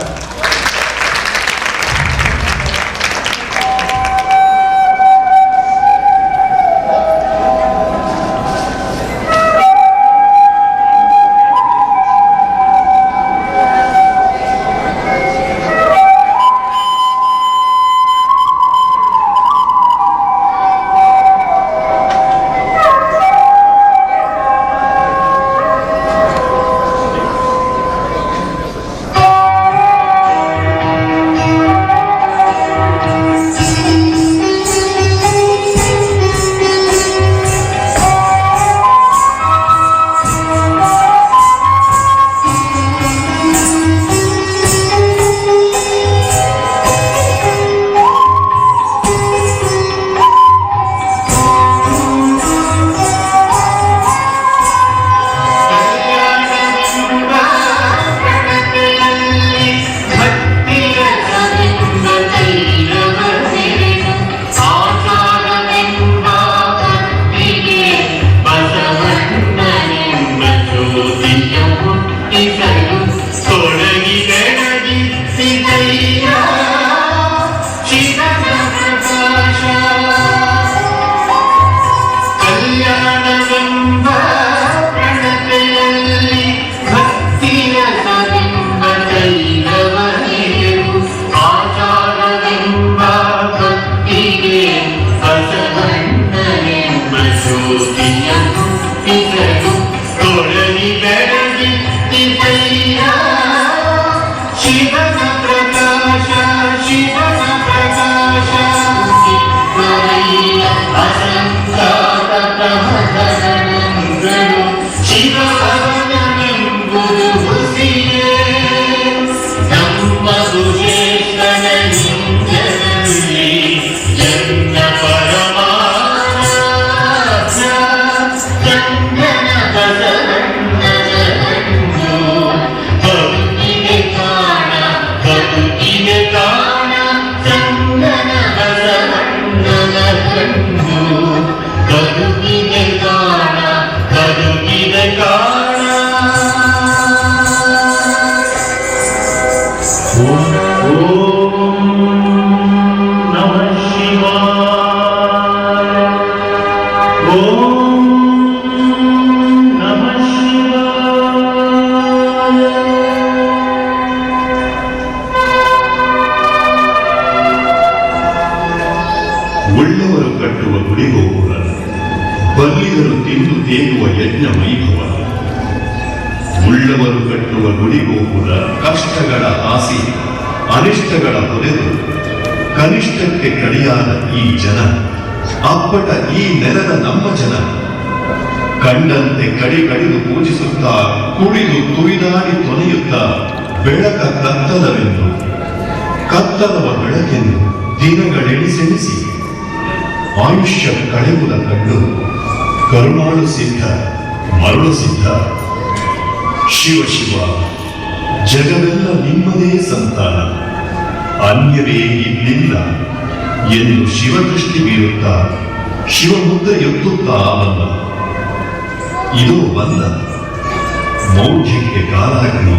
ಉಳ್ಳವರು ಕಟ್ಟುವ ಗುಡಿಗೋಪುರ, ಬಲ್ಲಿಗರು ತಿಂದು ತೇಗುವ ಯಜ್ಞ ವೈಭವ. ಉಳ್ಳವರು ಕಟ್ಟುವ ಗುಡಿಗೋಪುರ, ಕಷ್ಟಗಳ ಆಸೆ, ಅನಿಷ್ಟಗಳ ಹೊರೆದು ಕನಿಷ್ಠಕ್ಕೆ ಕಡಿಯಾದ ಈ ಜನ ಅಪ್ಪಟ ಈ ನೆಲದ ನಮ್ಮ ಜನ ಕಂಡಂತೆ ಕಡಿದು ಪೂಜಿಸುತ್ತಾ ಕುಡಿದು ತುಳಿದಾಡಿ ತೊನೆಯುತ್ತಾ ಬೆಳಕ ಕತ್ತಲವೆಂದು ಕತ್ತಲವ ಬೆಳಕೆಂದು ದಿನಗಳೆಣಿಸೆಣಿಸಿ ಆಯುಷ್ಯ ಕಳೆಯುವುದ ಕಂಡು ಕರುಣಾಳು ಸಿದ್ಧ ಮರಳು ಸಿದ್ಧ. ಶಿವ ಶಿವ, ಜಗವೆಲ್ಲ ನಿಮ್ಮದೇ ಸಂತಾನ, ಅನ್ಯವೇ ಇಲ್ಲಿಲ್ಲ ಎಂದು ಶಿವದೃಷ್ಟಿ ಬೀರುತ್ತಾ ಶಿವಮುದ್ರೆ ಎತ್ತುತ್ತಾ ಬಂದ. ಇದು ಬಂದ ಮೌಢ್ಯಕ್ಕೆ ಕಾಲಾಗ್ನಿ,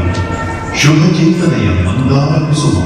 ಶುಭ ಚಿಂತನೆಯ ಮಂದಾರ ಕುಸುಮ.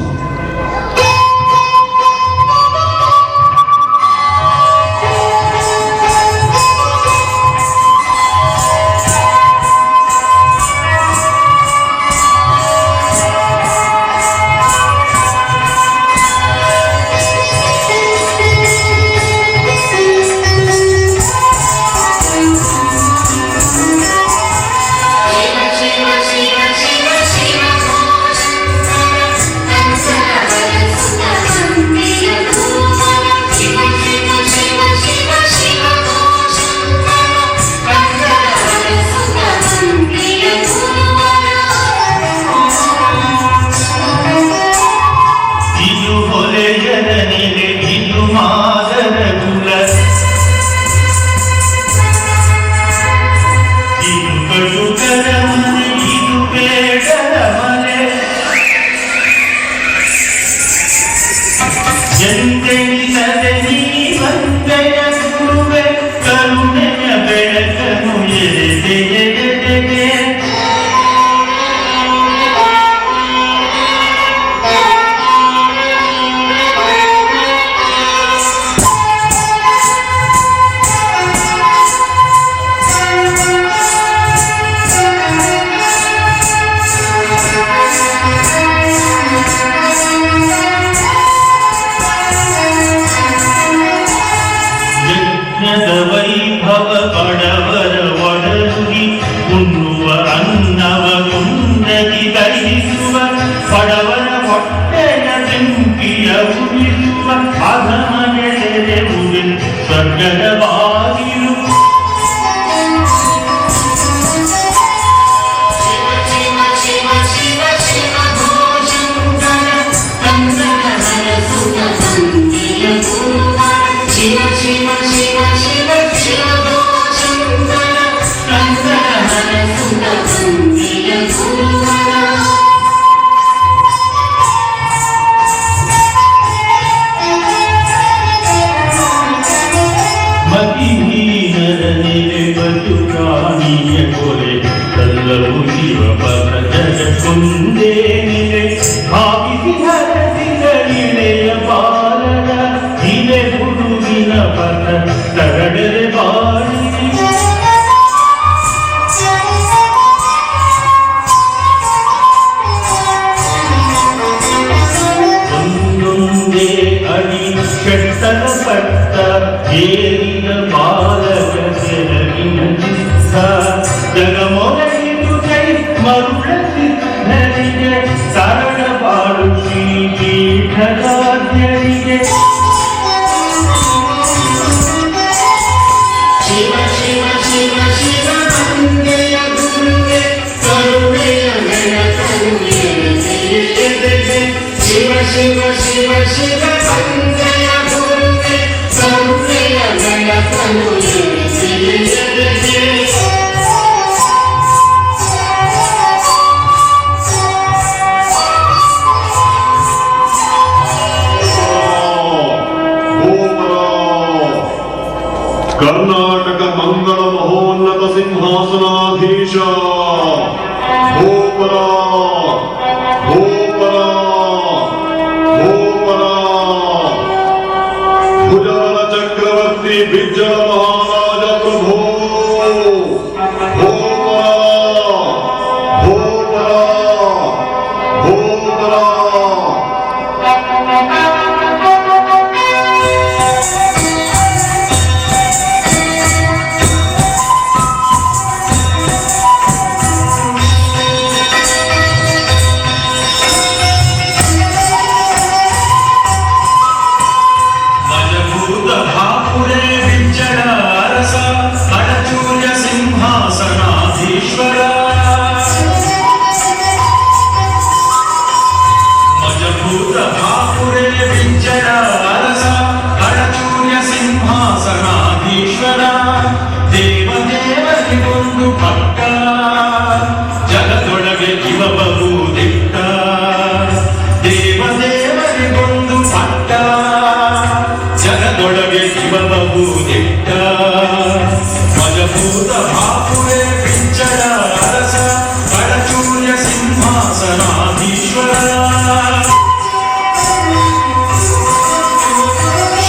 ಕರ್ನಾಟಕ ಮಂಗಳ ಮಹೋನ್ನತ ಸಿಂಹಾಸನಾಧೀಶ ಭೂಪರ ಭೂಪರ ಭೂಪರ ಭುಜಬಲ ಚಕ್ರವರ್ತಿ ಬಿಜ್ಜಳ ಮಹಾರಾಜ ಪ್ರಭು ಭೂಪರ ಭೂಪರ ಭೂಪರ. ಸಿಂಹಾಸನಾಧೀಶ್ವರ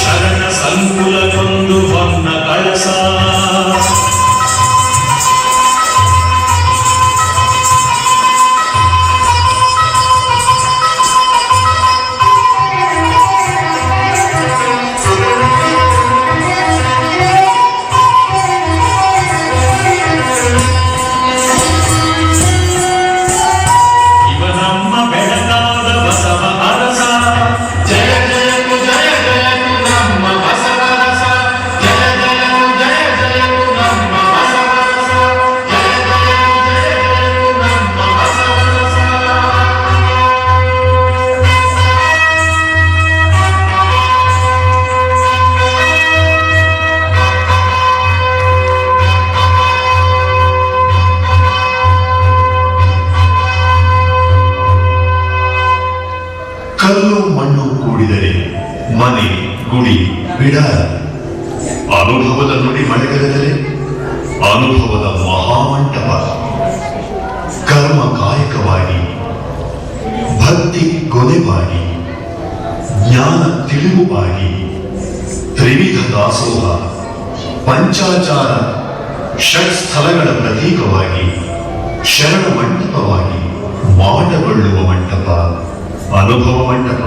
ಶರಣ ಸಂಕುಲಗೊಂದು ಹೊನ್ನ ಕಳಸ ಕಲ್ಲು ಮಣ್ಣು ಕೂಡಿದರೆ ಮನೆ ಗುಡಿ ಬಿಡಾರ. ಅನುಭವದ ನುಡಿ ಮಳೆಗರೆದರೆ ಅನುಭವದ ಮಹಾಮಂಟಪ. ಕರ್ಮ ಕಾಯಕವಾಗಿ, ಭಕ್ತಿ ಕೊನೆವಾಗಿ, ಜ್ಞಾನ ತಿಳಿವುವಾಗಿ, ತ್ರಿವಿಧ ದಾಸೋಹ, ಪಂಚಾಚಾರ ಷಟ್ಸ್ಥಳಗಳ ಪ್ರತೀಕವಾಗಿ, ಶರಣ ಮಂಟಪವಾಗಿ ಮಾಡಗೊಳ್ಳುವ ಮಂಟಪ ಅನುಭವ ಮಂಟಪ.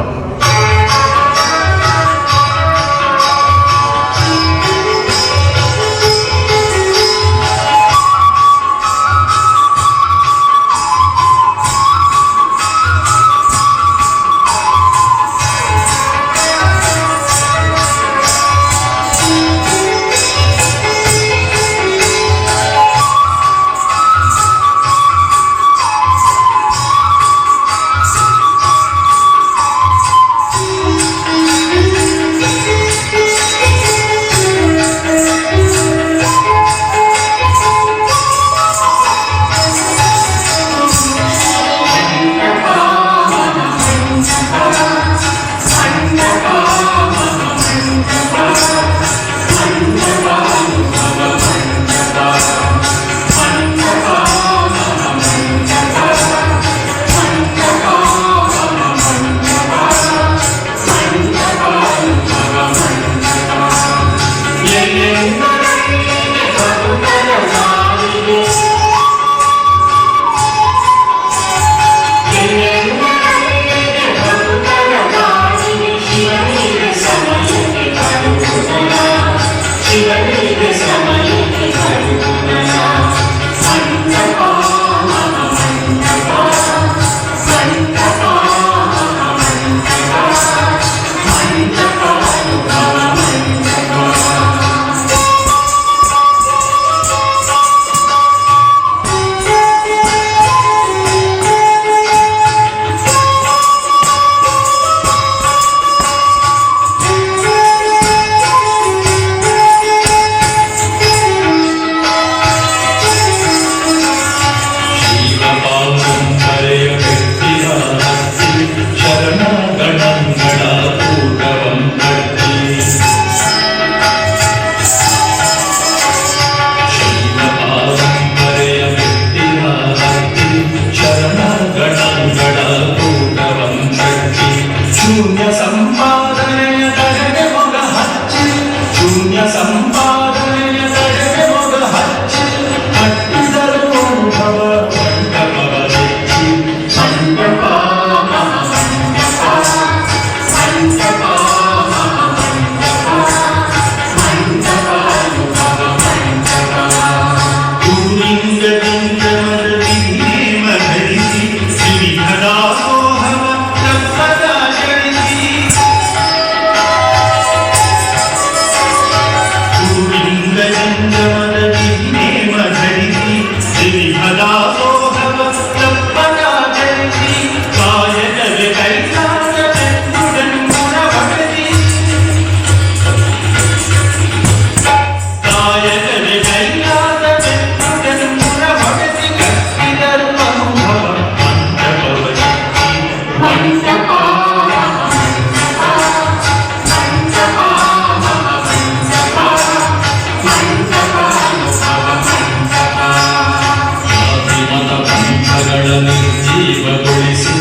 ನಿರ್ಜೀವಗೊಳಿಸಿ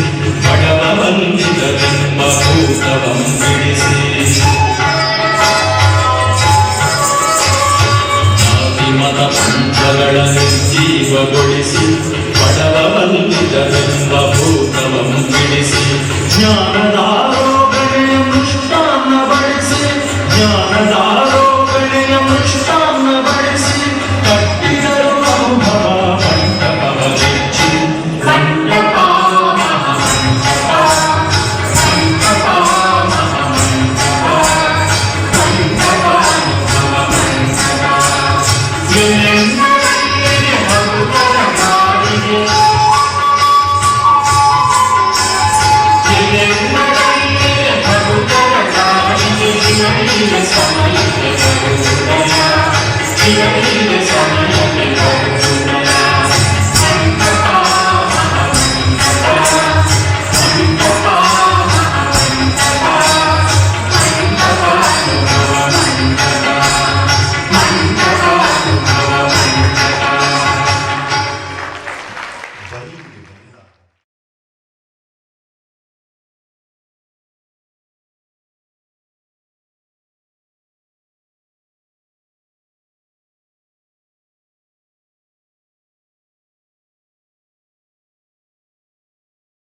ಬಡವ ಬಂದಿದರೆಂಬ ಭೂತವಂ ಬಿಡಿಸಿ ಜಾತಿ ಮತ ಪಂಥಗಳ ನಿರ್ಜೀವಗೊಳಿಸಿ ಬಡವ ಬಂದಿದರೆಂಬ ಭೂತವಂ ಬಿಡಿಸಿ ಜ್ಞಾನದ